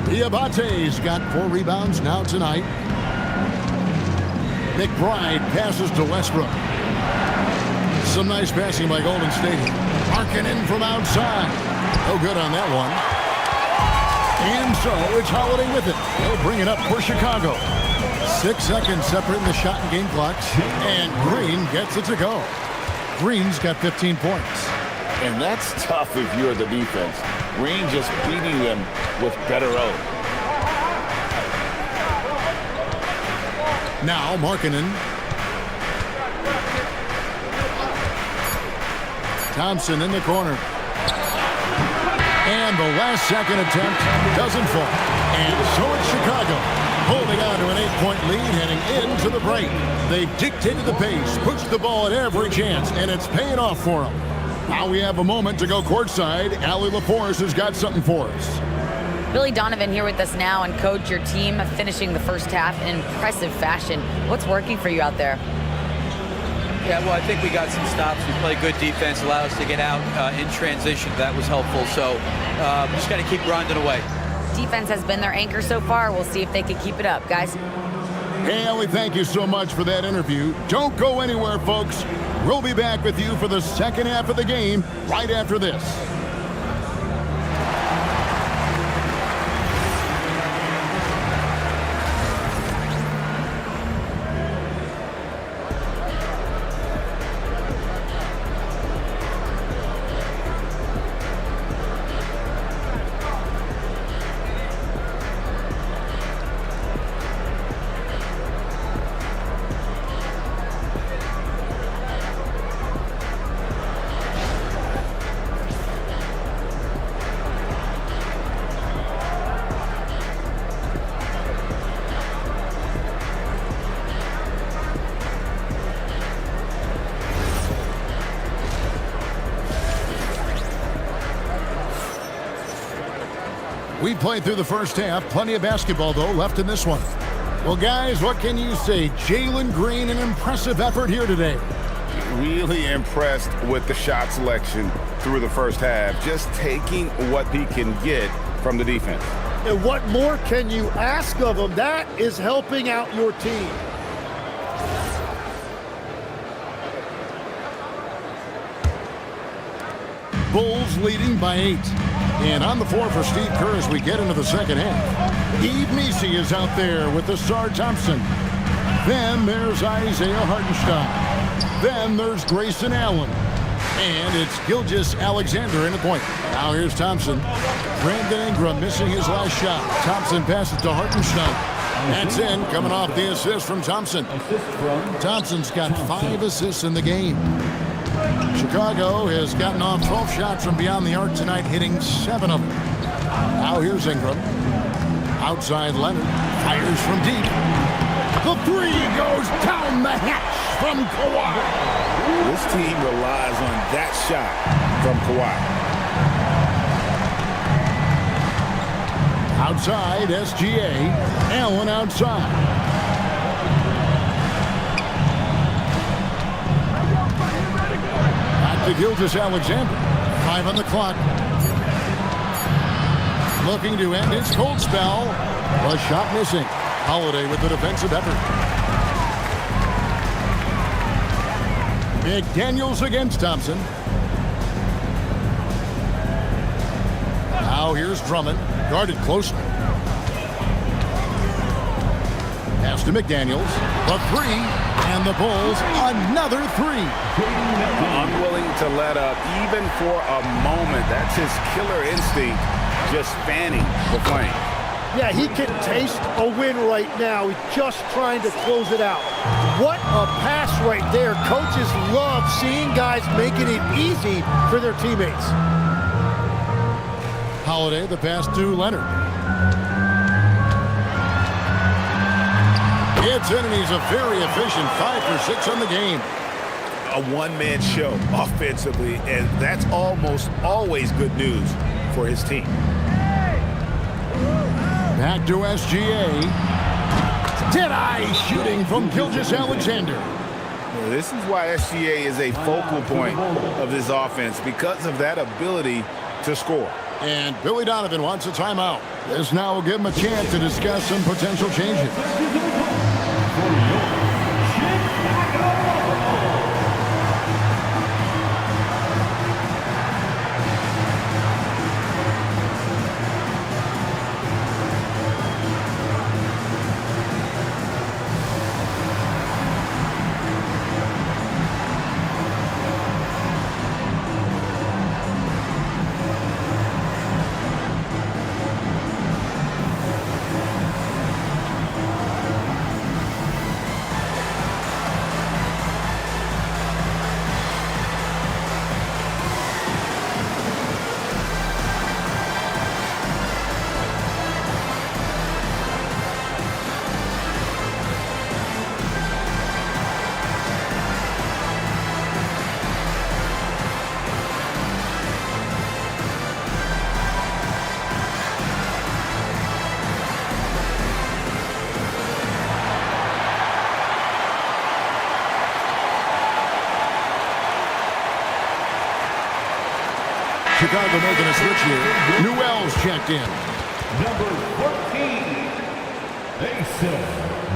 Diabate's got 4 rebounds now tonight. McBride passes to Westbrook. Some nice passing by Golden State. Markkanen from outside. No good on that one. And so it's Holiday with it. He'll bring it up for Chicago. 6 seconds separating the shot and game clocks. And Green gets it to go. Green's got 15 points. And that's tough if you're the defense. Green just beating them with better O. Now Markkanen. Thompson in the corner. And the last second attempt doesn't fall. And so it's Chicago holding on to an 8-point lead heading into the break. They dictated the pace, pushed the ball at every chance, and it's paying off for them. Now we have a moment to go courtside. Allie LaForce has got something for us. Billy Donovan here with us now, and Coach, your team finishing the first half in impressive fashion. What's working for you out there? Yeah, well, I think we got some stops. We played good defense, allowed us to get out in transition. That was helpful. So just got to keep grinding away. Defense has been their anchor so far. We'll see if they can keep it up, guys. Hey, Allie, thank you so much for that interview. Don't go anywhere, folks. We'll be back with you for the second half of the game right after this. We played through the first half. Plenty of basketball, though, left in this one. Well, guys, what can you say? Jalen Green, an impressive effort here today. Really impressed with the shot selection through the first half. Just taking what he can get from the defense. And what more can you ask of him? That is helping out your team. Bulls leading by 8. And on the floor for Steve Kerr as we get into the second half. Yves Missi is out there with Ausar Thompson. Then there's Isaiah Hartenstein. Then there's Grayson Allen. And it's Gilgeous-Alexander in the point. Now here's Thompson. Brandon Ingram missing his last shot. Thompson passes to Hartenstein. That's in, coming off the assist from Thompson. Thompson's got 5 assists in the game. Chicago has gotten off 12 shots from beyond the arc tonight, hitting 7 of them. Now here's Ingram. Outside Leonard. Fires from deep. The 3 goes down the hatch from Kawhi. This team relies on that shot from Kawhi. Outside, SGA. Allen outside. To Gilgeous-Alexander. 5 on the clock. Looking to end his cold spell. A shot missing. Holiday with the defensive effort. McDaniels against Thompson. Now here's Drummond. Guarded closely. Pass to McDaniels. The 3. And the Bulls, another 3. Unwilling to let up, even for a moment. That's his killer instinct, just fanning the flame. Yeah, he can taste a win right now. He's just trying to close it out. What a pass right there. Coaches love seeing guys making it easy for their teammates. Holiday, the pass to Leonard. It's in, and he's a very efficient 5 for 6 on the game. A one-man show offensively, and that's almost always good news for his team. Back to SGA. Dead-eye shooting from Gilgeous-Alexander. This is why SGA is a focal point of this offense, because of that ability to score. And Billy Donovan wants a timeout. This now will give him a chance to discuss some potential changes. Chicago making a switch here. Newell's checked in. Number 14, Asa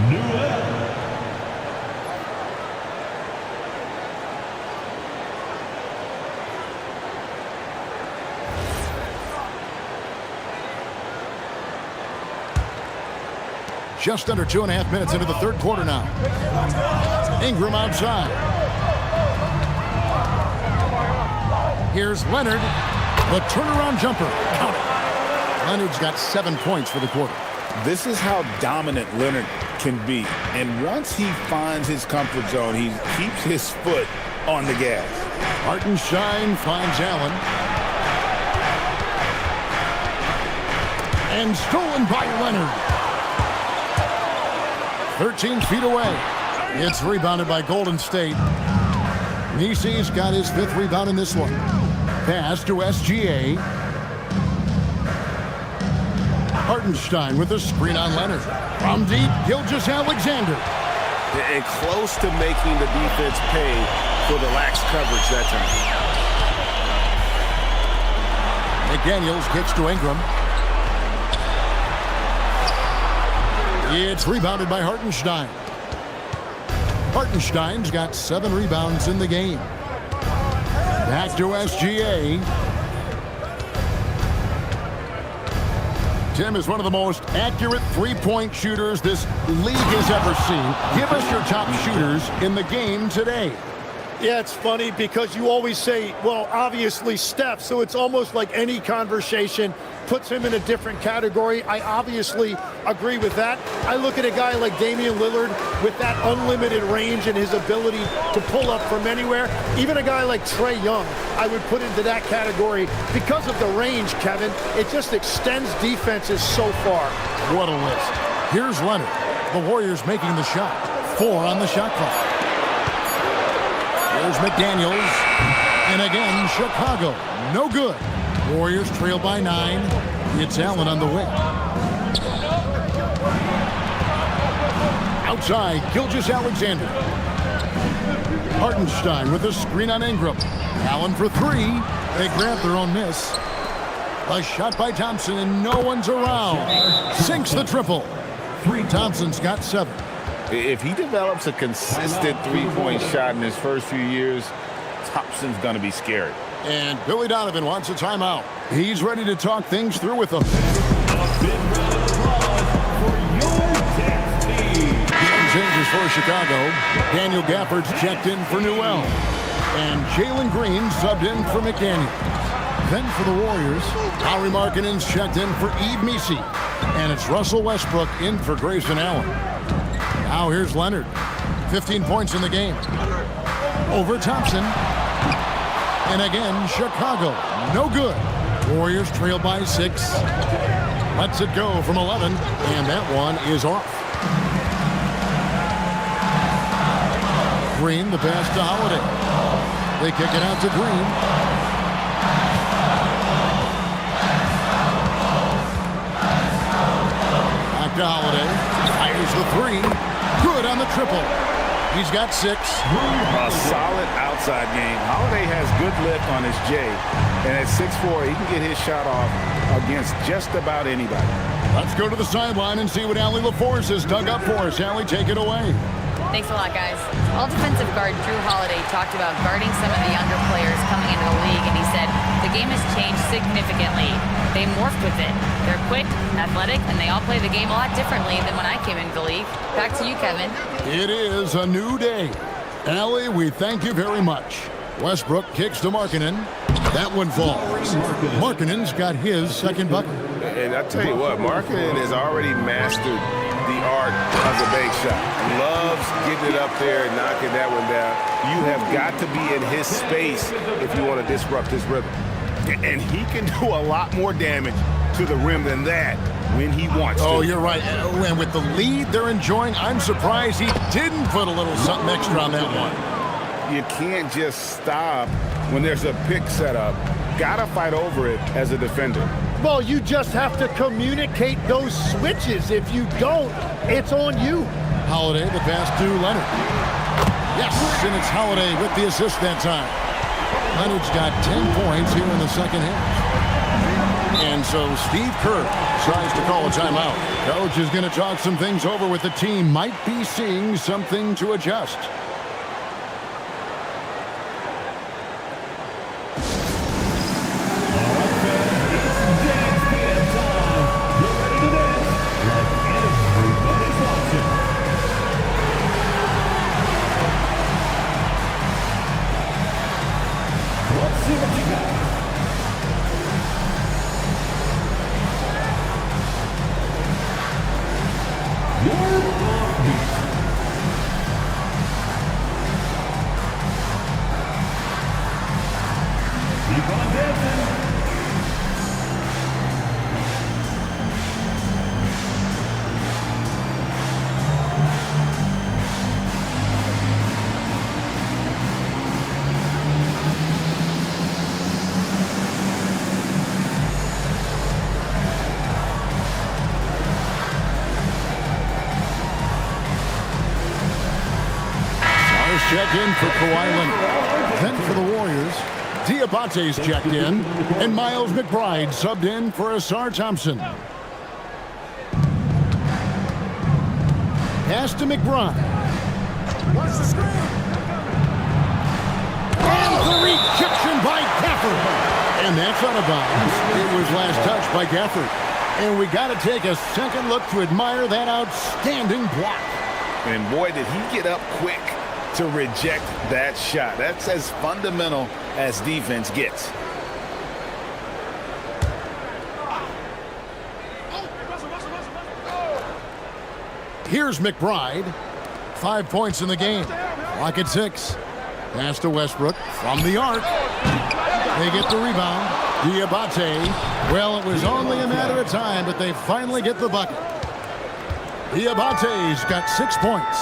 Newell. Just under 2.5 minutes into the third quarter now. Ingram outside. Here's Leonard. The turnaround jumper. Count it. Leonard's got 7 points for the quarter. This is how dominant Leonard can be. And once he finds his comfort zone, he keeps his foot on the gas. Hartenstein finds Allen. And stolen by Leonard. 13 feet away. It's rebounded by Golden State. Missy's got his 5th rebound in this one. Pass to SGA. Hartenstein with a screen on Leonard. From deep, Gilgeous-Alexander. And close to making the defense pay for the lax coverage that time. McDaniels gets to Ingram. It's rebounded by Hartenstein. Hartenstein's got 7 rebounds in the game. Back to SGA. Tim is one of the most accurate three-point shooters this league has ever seen. Give us your top shooters in the game today. Yeah, it's funny because you always say, well, obviously Steph, so it's almost like any conversation puts him in a different category. I obviously agree with that. I look at a guy like Damian Lillard with that unlimited range and his ability to pull up from anywhere. Even a guy like Trae Young, I would put into that category because of the range, Kevin. It just extends defenses so far. What a list. Here's Leonard. The Warriors making the shot. 4 on the shot clock. There's McDaniels. And again, Chicago. No good. Warriors trail by 9. It's Allen on the wing. Outside, Gilgeous-Alexander. Hartenstein with a screen on Ingram. Allen for 3. They grab their own miss. A shot by Thompson, and no one's around. Sinks the triple. Thompson's got 7. If he develops a consistent three-point shot in his first few years, Thompson's going to be scary. And Billy Donovan wants a timeout. He's ready to talk things through with them. Changes for Chicago. Daniel Gafford's checked in for Newell. And Jalen Green subbed in for McDaniel. Then for the Warriors, Lauri Markkanen's checked in for Yves Missi. And it's Russell Westbrook in for Grayson Allen. Now here's Leonard. 15 points in the game. Over Thompson. And again, Chicago. No good. Warriors trail by 6. Lets it go from 11. And that one is off. Green, the pass to Holiday. They kick it out to Green. Back to Holiday. Fires the 3. Good on the triple. He's got 6. A solid outside game. Holiday has good lift on his J. And at 6'4", he can get his shot off against just about anybody. Let's go to the sideline and see what Allie LaForce has dug up for us. Allie, take it away. Thanks a lot, guys. All defensive guard Drew Holiday talked about guarding some of the younger players coming into the league, and he said, the game has changed significantly. They morphed with it. They're quick, athletic, and they all play the game a lot differently than when I came into the league. Back to you, Kevin. It is a new day. Allie, we thank you very much. Westbrook kicks to Markkanen. That one falls. Markkanen's got his second bucket. And I tell you what, Markkanen has already mastered the art of the bank shot. Loves getting it up there and knocking that one down. You have got to be in his space if you want to disrupt his rhythm. And he can do a lot more damage to the rim than that when he wants to. Oh, you're right. And with the lead they're enjoying, I'm surprised he didn't put a little something extra on that one. You can't just stop when there's a pick set up. Gotta fight over it as a defender. Well, you just have to communicate those switches. If you don't, it's on you. Holiday, the pass to Leonard. Yes, and it's Holiday with the assist that time. Leonard's got 10 points here in the second half. And so Steve Kerr tries to call a timeout. Coach is going to talk some things over with the team. Might be seeing something to adjust. Check in for Kawhi Leonard. Then for the Warriors, Diabate's checked in, and Miles McBride subbed in for Asar Thompson. Pass to McBride. And the rejection by Gafford. And that's out of bounds. It was last touched by Gafford. And we got to take a second look to admire that outstanding block. And boy, did he get up quick to reject that shot. That's as fundamental as defense gets. Here's McBride. 5 points in the game. Clock at 6. Pass to Westbrook from the arc. They get the rebound. Diabate. Well, it was only a matter of time, but they finally get the bucket. Diabate's got 6 points.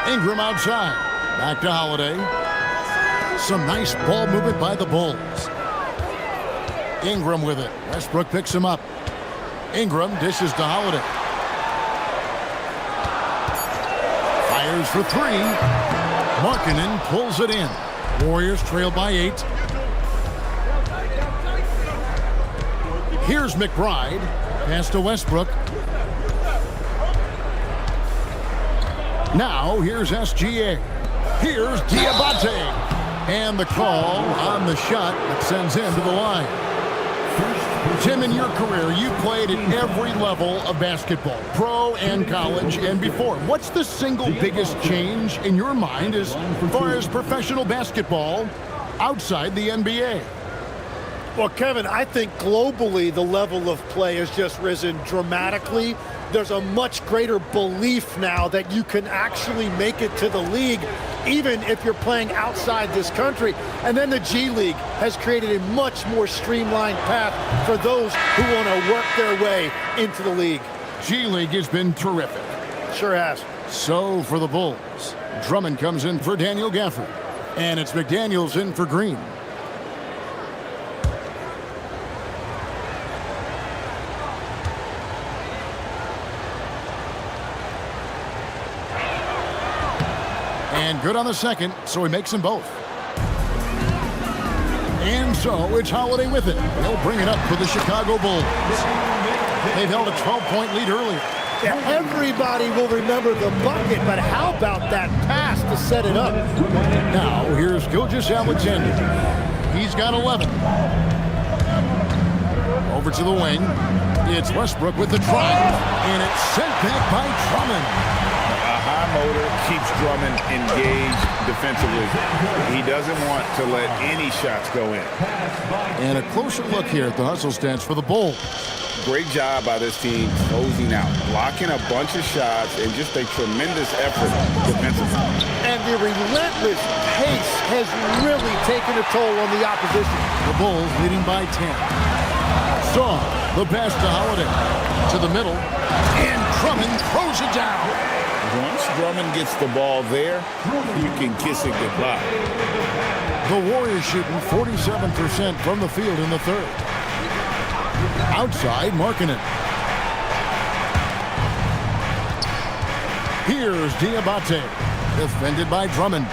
Ingram outside. Back to Holiday. Some nice ball movement by the Bulls. Ingram with it. Westbrook picks him up. Ingram dishes to Holiday. Fires for 3. Markkanen pulls it in. Warriors trail by 8. Here's McBride. Pass to Westbrook. Now here's SGA. Here's Diabate. And the call on the shot that sends him to the line. Tim, in your career, you played at every level of basketball, pro and college and before. What's the single biggest change in your mind as far as professional basketball outside the NBA? Well, Kevin, I think globally the level of play has just risen dramatically. There's a much greater belief now that you can actually make it to the league, even if you're playing outside this country. And then the G League has created a much more streamlined path for those who want to work their way into the league. G League has been terrific. Sure has. So for the Bulls, Drummond comes in for Daniel Gafford. And it's McDaniels in for Green. And good on the second, so he makes them both. And so it's Holiday with it. They'll bring it up for the Chicago Bulls. They've held a 12-point lead earlier. Yeah, everybody will remember the bucket, but how about that pass to set it up? Now here's Gilgeous-Alexander. He's got 11. Over to the wing. It's Westbrook with the drive, and it's sent back by Drummond. High motor keeps Drummond engaged defensively. He doesn't want to let any shots go in. And a closer look here at the hustle stats for the Bulls. Great job by this team closing out, blocking a bunch of shots, and just a tremendous effort defensively. And the relentless pace has really taken a toll on the opposition. The Bulls leading by 10. Saw the pass to Holiday. To the middle. And Drummond throws it down. Once Drummond gets the ball there, you can kiss it goodbye. The Warriors shooting 47% from the field in the third. Outside, Markkanen. Here's Diabate, defended by Drummond.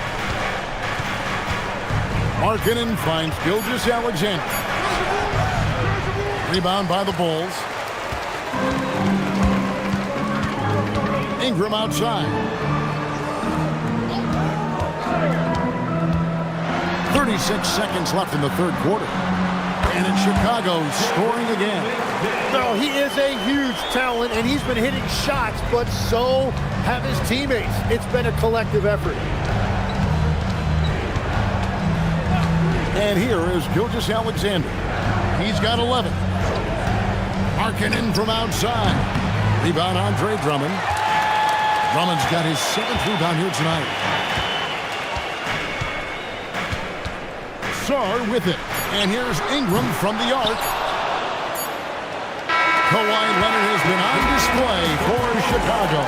Markkanen finds Gilgeous-Alexander. Rebound by the Bulls. Ingram outside. 36 seconds left in the third quarter. And it's Chicago scoring again. No, he is a huge talent, and he's been hitting shots, but so have his teammates. It's been a collective effort. And here is Gilgeous-Alexander. He's got 11. Markkanen from outside. Rebound, Andre Drummond. Drummond's got his 7th rebound here tonight. Sarr with it. And here's Ingram from the arc. Kawhi Leonard has been on display for Chicago.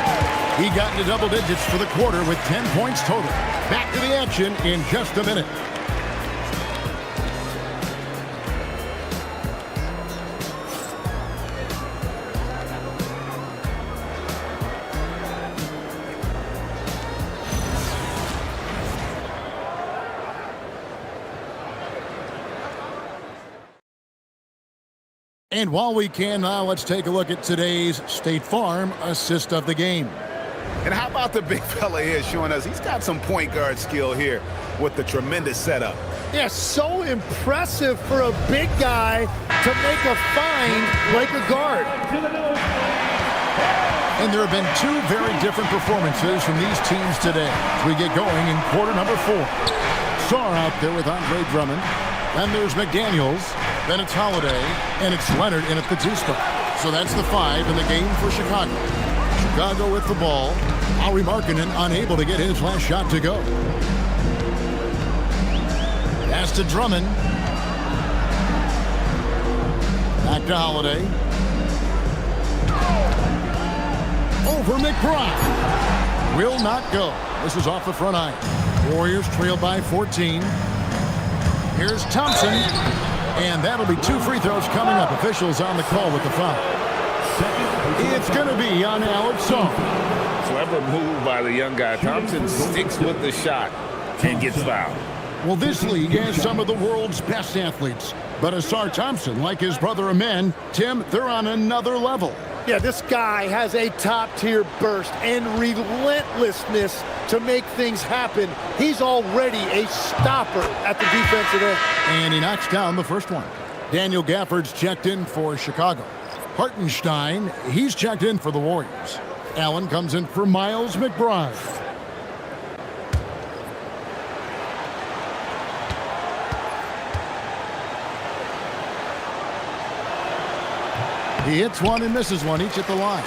He got into double digits for the quarter with 10 points total. Back to the action in just a minute. And while we can now, let's take a look at today's State Farm assist of the game. And how about the big fella here showing us he's got some point guard skill here with the tremendous setup. Yeah, so impressive for a big guy to make a find like a guard. And there have been two very different performances from these teams today as we get going in quarter number 4. Sarr out there with Andre Drummond. Then there's McDaniels. Then it's Holiday. And it's Leonard in at the 2 spot. So that's the 5 in the game for Chicago. Chicago with the ball. Lauri Markkanen unable to get his last shot to go. Pass to Drummond. Back to Holiday. Over McBride. Will not go. This is off the front iron. Warriors trail by 14. Here's Thompson. And that'll be 2 free throws coming up. Officials on the call with the foul. It's going to be on Alex Sarr. Clever move by the young guy. Thompson sticks with the shot and gets fouled. Well, this league has some of the world's best athletes. But Ausar Thompson, like his brother Amen, Tim, they're on another level. Yeah, this guy has a top-tier burst and relentlessness to make things happen. He's already a stopper at the defensive end. And he knocks down the first one. Daniel Gafford's checked in for Chicago. Hartenstein, he's checked in for the Warriors. Allen comes in for Miles McBride. He hits one and misses one, each at the line.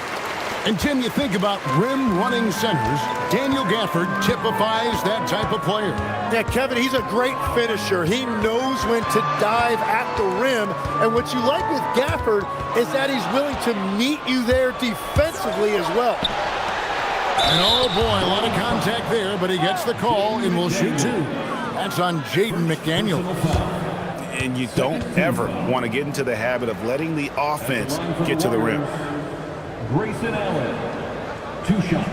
And Tim, you think about rim-running centers, Daniel Gafford typifies that type of player. Yeah, Kevin, he's a great finisher. He knows when to dive at the rim. And what you like with Gafford is that he's willing to meet you there defensively as well. And oh boy, a lot of contact there, but he gets the call and will shoot 2. That's on Jaden McDaniel. And you don't ever want to get into the habit of letting the offense get to the rim. Grayson Allen, 2 shots.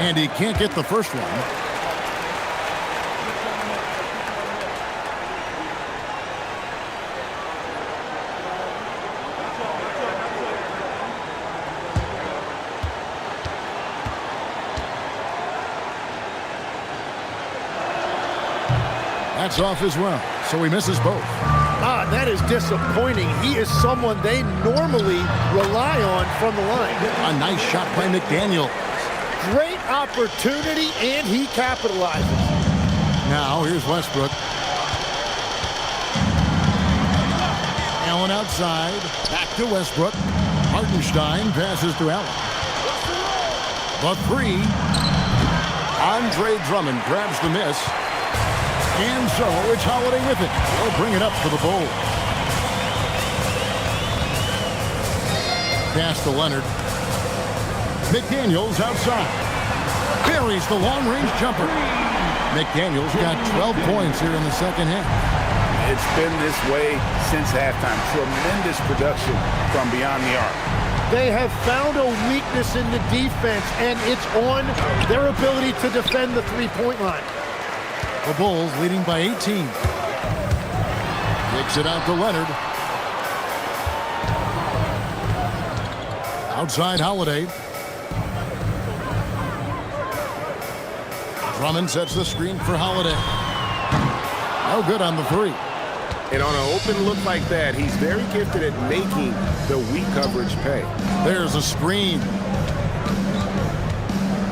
And he can't get the first one. That's off as well, so he misses both. That is disappointing. He is someone they normally rely on from the line. A nice shot by McDaniel. Great opportunity, and he capitalizes. Now, here's Westbrook. Allen outside. Back to Westbrook. Hartenstein passes to Allen. The 3. Andre Drummond grabs the miss. And so it's Holiday with it. They'll bring it up for the Bulls. Pass to Leonard. McDaniels outside. Buries the long-range jumper. McDaniels got 12 points here in the second half. It's been this way since halftime. Tremendous production from beyond the arc. They have found a weakness in the defense, and it's on their ability to defend the three-point line. The Bulls leading by 18. Kicks it out to Leonard. Outside Holiday. Drummond sets the screen for Holiday. No good on the 3. And on an open look like that, he's very gifted at making the weak coverage pay. There's a screen.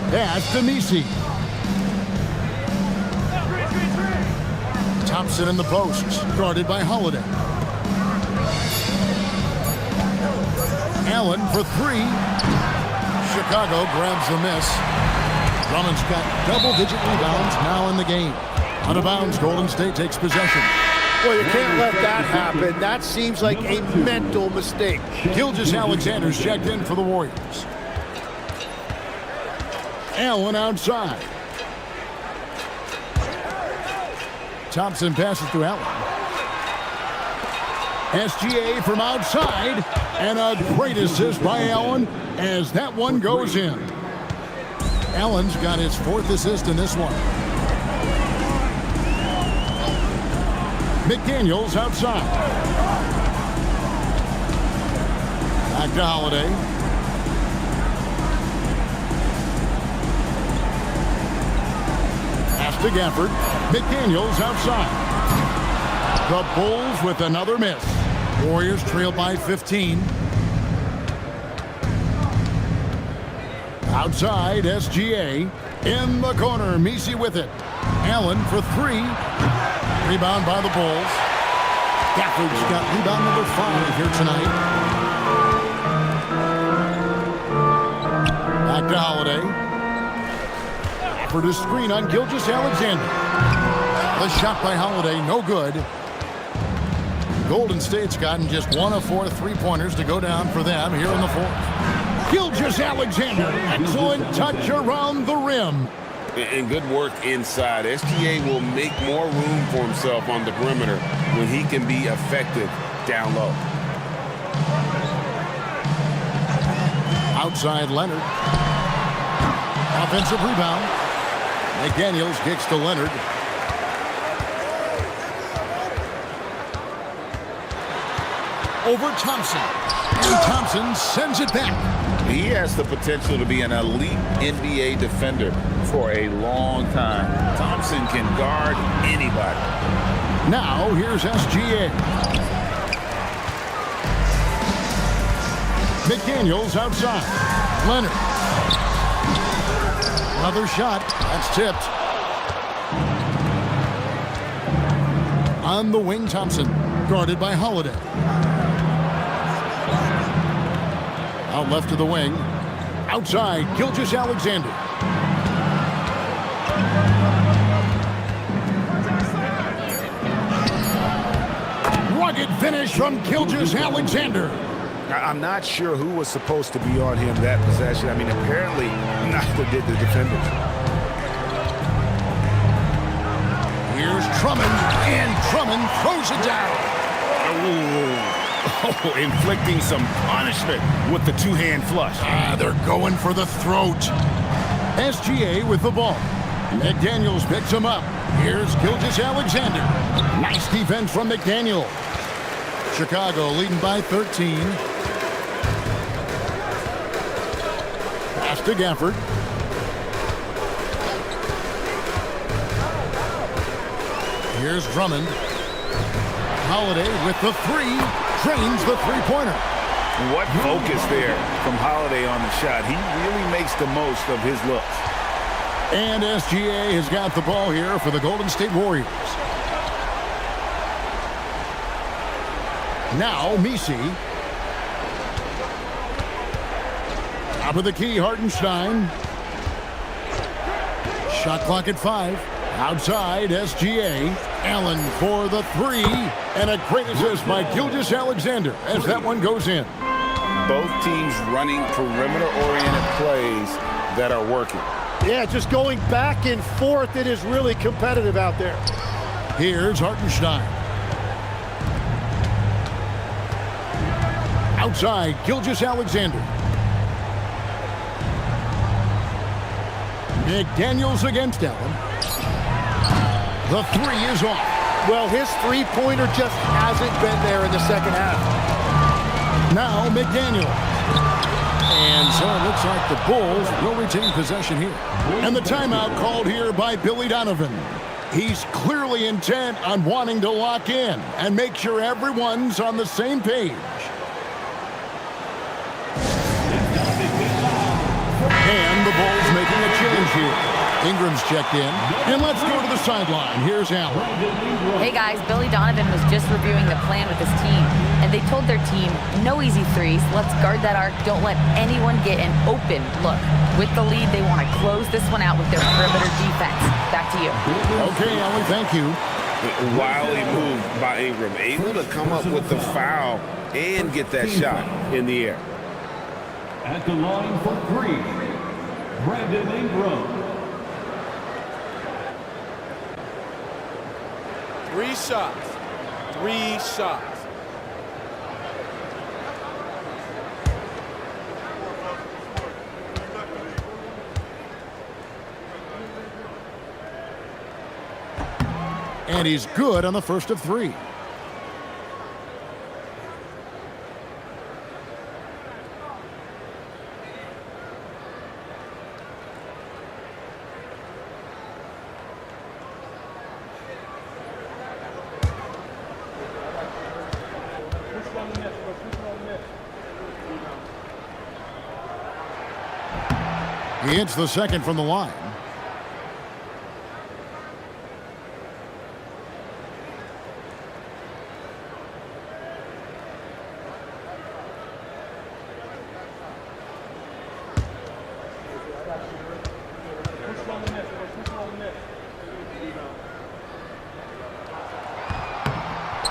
Pass to Messi. Thompson in the posts, guarded by Holiday. Allen for 3. Chicago grabs the miss. Drummond's got double-digit rebounds now in the game. Out of bounds, Golden State takes possession. Well, you can't let that happen. That seems like a mental mistake. Gilgeous-Alexander's checked in for the Warriors. Allen outside. Thompson passes to Allen. SGA from outside. And a great assist by Allen as that one goes in. Allen's got his 4th assist in this one. McDaniels outside. Back to Holiday. Pass to Gafford. McDaniels outside. The Bulls with another miss. Warriors trail by 15. Outside, SGA. In the corner, Messi with it. Allen for 3. Rebound by the Bulls. Gafford's got rebound number 5 here tonight. Back to Holiday. For the screen on Gilgeous-Alexander. The shot by Holiday, no good. Golden State's gotten just 1 of 4 3-pointers to go down for them here in the 4th. Gilgeous-Alexander, excellent touch around the rim. And good work inside. SGA will make more room for himself on the perimeter when he can be effective down low. Outside Leonard. Offensive rebound. McDaniels kicks to Leonard. Over Thompson. And Thompson sends it back. He has the potential to be an elite NBA defender for a long time. Thompson can guard anybody. Now here's SGA. McDaniels outside. Leonard. Another shot. That's tipped. On the wing, Thompson. Guarded by Holiday. Out left to the wing. Outside, Gilgeous-Alexander. Rugged finish from Gilgeous-Alexander. I'm not sure who was supposed to be on him that possession. I mean, apparently neither did the defenders. Here's Drummond, and Drummond throws it down. Oh, inflicting some punishment with the two-hand flush. They're going for the throat. SGA with the ball. McDaniels picks him up. Here's Gilgeous-Alexander. Nice defense from McDaniel. Chicago leading by 13. Pass to Gafford. Here's Drummond. Holiday with the 3. Drains the three-pointer. What focus there from Holiday on the shot. He really makes the most of his looks. And SGA has got the ball here for the Golden State Warriors. Now Messi. Top of the key, Hartenstein. Shot clock at 5. Outside, SGA. Allen for the 3. And a great assist by Gilgeous-Alexander as that one goes in. Both teams running perimeter-oriented plays that are working. Yeah, just going back and forth. It is really competitive out there. Here's Hartenstein. Outside, Gilgeous-Alexander. McDaniels against Allen. The 3 is off. Well, his three-pointer just hasn't been there in the second half. Now McDaniel. And so it looks like the Bulls will retain possession here. And the timeout called here by Billy Donovan. He's clearly intent on wanting to lock in and make sure everyone's on the same page. And the Bulls making a change here. Ingram's checked in. And let's go to the sideline. Here's Allen. Hey guys, Billy Donovan was just reviewing the plan with his team. And they told their team, no easy threes. Let's guard that arc. Don't let anyone get an open look. With the lead, they want to close this one out with their perimeter defense. Back to you. Okay, Allen, thank you. Wildly moved by Ingram. Able to come up with the foul and get that shot in the air. At the line for 3, Brandon Ingram. 3 shots. 3 shots. And he's good on the first of 3. He hits the second from the line.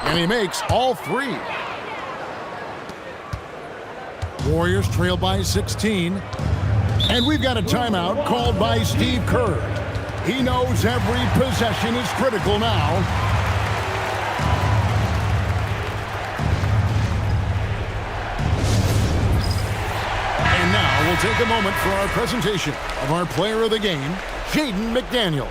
And he makes all 3. Warriors trail by 16. And we've got a timeout called by Steve Kerr. He knows every possession is critical now. And now we'll take a moment for our presentation of our player of the game, Jaden McDaniels.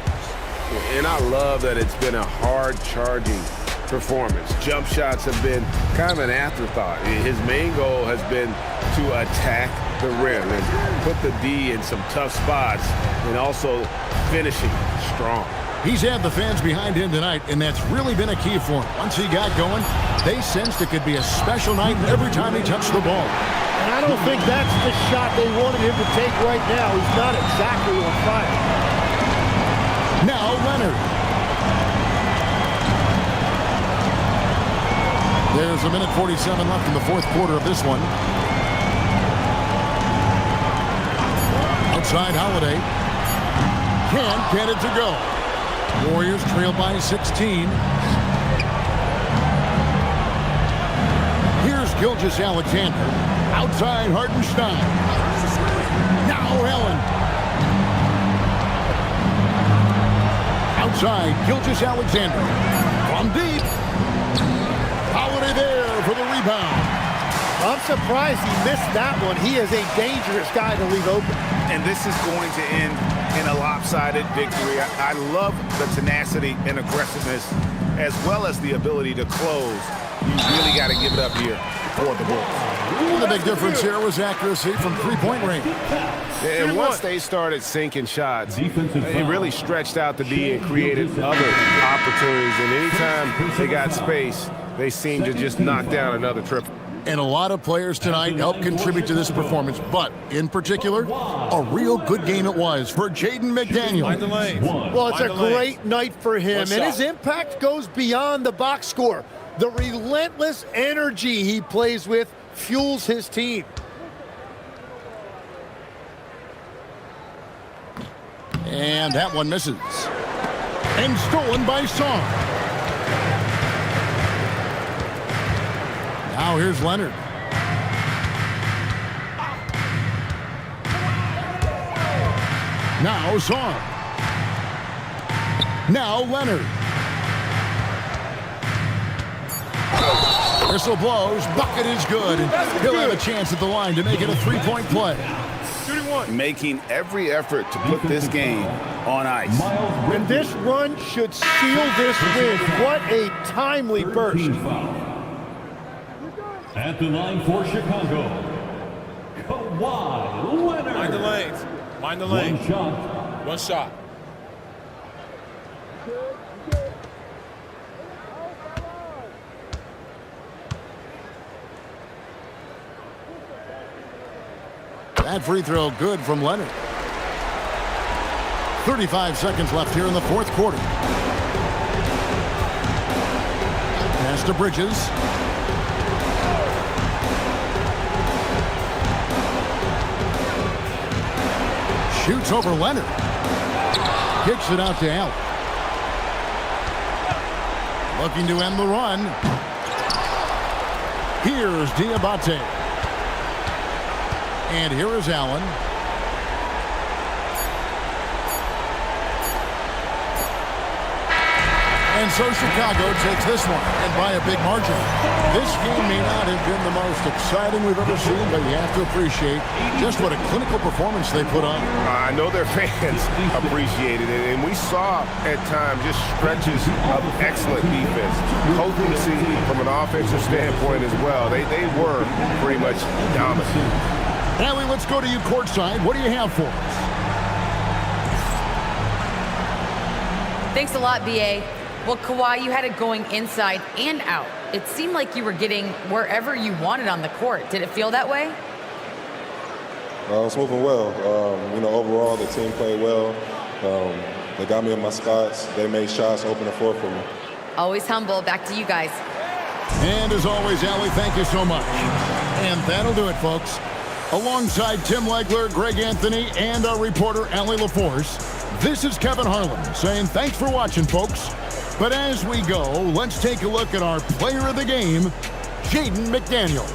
And I love that it's been a hard-charging performance. Jump shots have been kind of an afterthought. His main goal has been to attack the rim and put the D in some tough spots and also finishing strong. He's had the fans behind him tonight, and that's really been a key for him. Once he got going, they sensed it could be a special night every time he touched the ball. And I don't think that's the shot they wanted him to take right now. He's not exactly on fire. Now Leonard. There's a minute 47 left in the fourth quarter of this one. Outside Holiday. Can't get it to go. Warriors trail by 16. Here's Gilgeous-Alexander. Outside Hartenstein. Now Allen. Outside Gilgeous-Alexander. From deep. Holiday there for the rebound. I'm surprised he missed that one. He is a dangerous guy to leave open. And this is going to end in a lopsided victory. I love the tenacity and aggressiveness as well as the ability to close. You really got to give it up here for the Bulls. The big difference here was accuracy from three-point range. And once they started sinking shots, they really stretched out the D and created other opportunities. And anytime they got space, they seemed to just knock down another triple. And a lot of players tonight helped contribute to this performance, but in particular, a real good game it was for Jaden McDaniels. Well, it's a great night for him, and his impact goes beyond the box score. The relentless energy he plays with fuels his team. And that one misses. And stolen by Song. Now here's Leonard. Now Song. Now Leonard. Whistle blows. Bucket is good. And he'll have a chance at the line to make it a three-point play. Making every effort to put this game on ice. And this run should seal this win. What a timely burst. At the line for Chicago, Kawhi Leonard. Mind the lanes. Mind the lane. One shot. One shot. That free throw good from Leonard. 35 seconds left here in the fourth quarter. Pass to Bridges. Shoots over Leonard. Kicks it out to Allen. Looking to end the run. Here's Diabate. And here is Allen. And so Chicago takes this one, and by a big margin. This game may not have been the most exciting we've ever seen, but you have to appreciate just what a clinical performance they put on. I know their fans appreciated it, and we saw at times just stretches of excellent defense. Potency from an offensive standpoint as well. They were pretty much dominant. Allie, let's go to you courtside. What do you have for us? Thanks a lot, B.A. Well, Kawhi, you had it going inside and out. It seemed like you were getting wherever you wanted on the court. Did it feel that way? It's moving well. Overall, the team played well. They got me in my spots. They made shots, open the floor for me. Always humble. Back to you guys. And as always, Allie, thank you so much. And that'll do it, folks. Alongside Tim Legler, Greg Anthony, and our reporter, Allie LaForce, this is Kevin Harlan saying thanks for watching, folks. But as we go, let's take a look at our player of the game, Jaden McDaniels.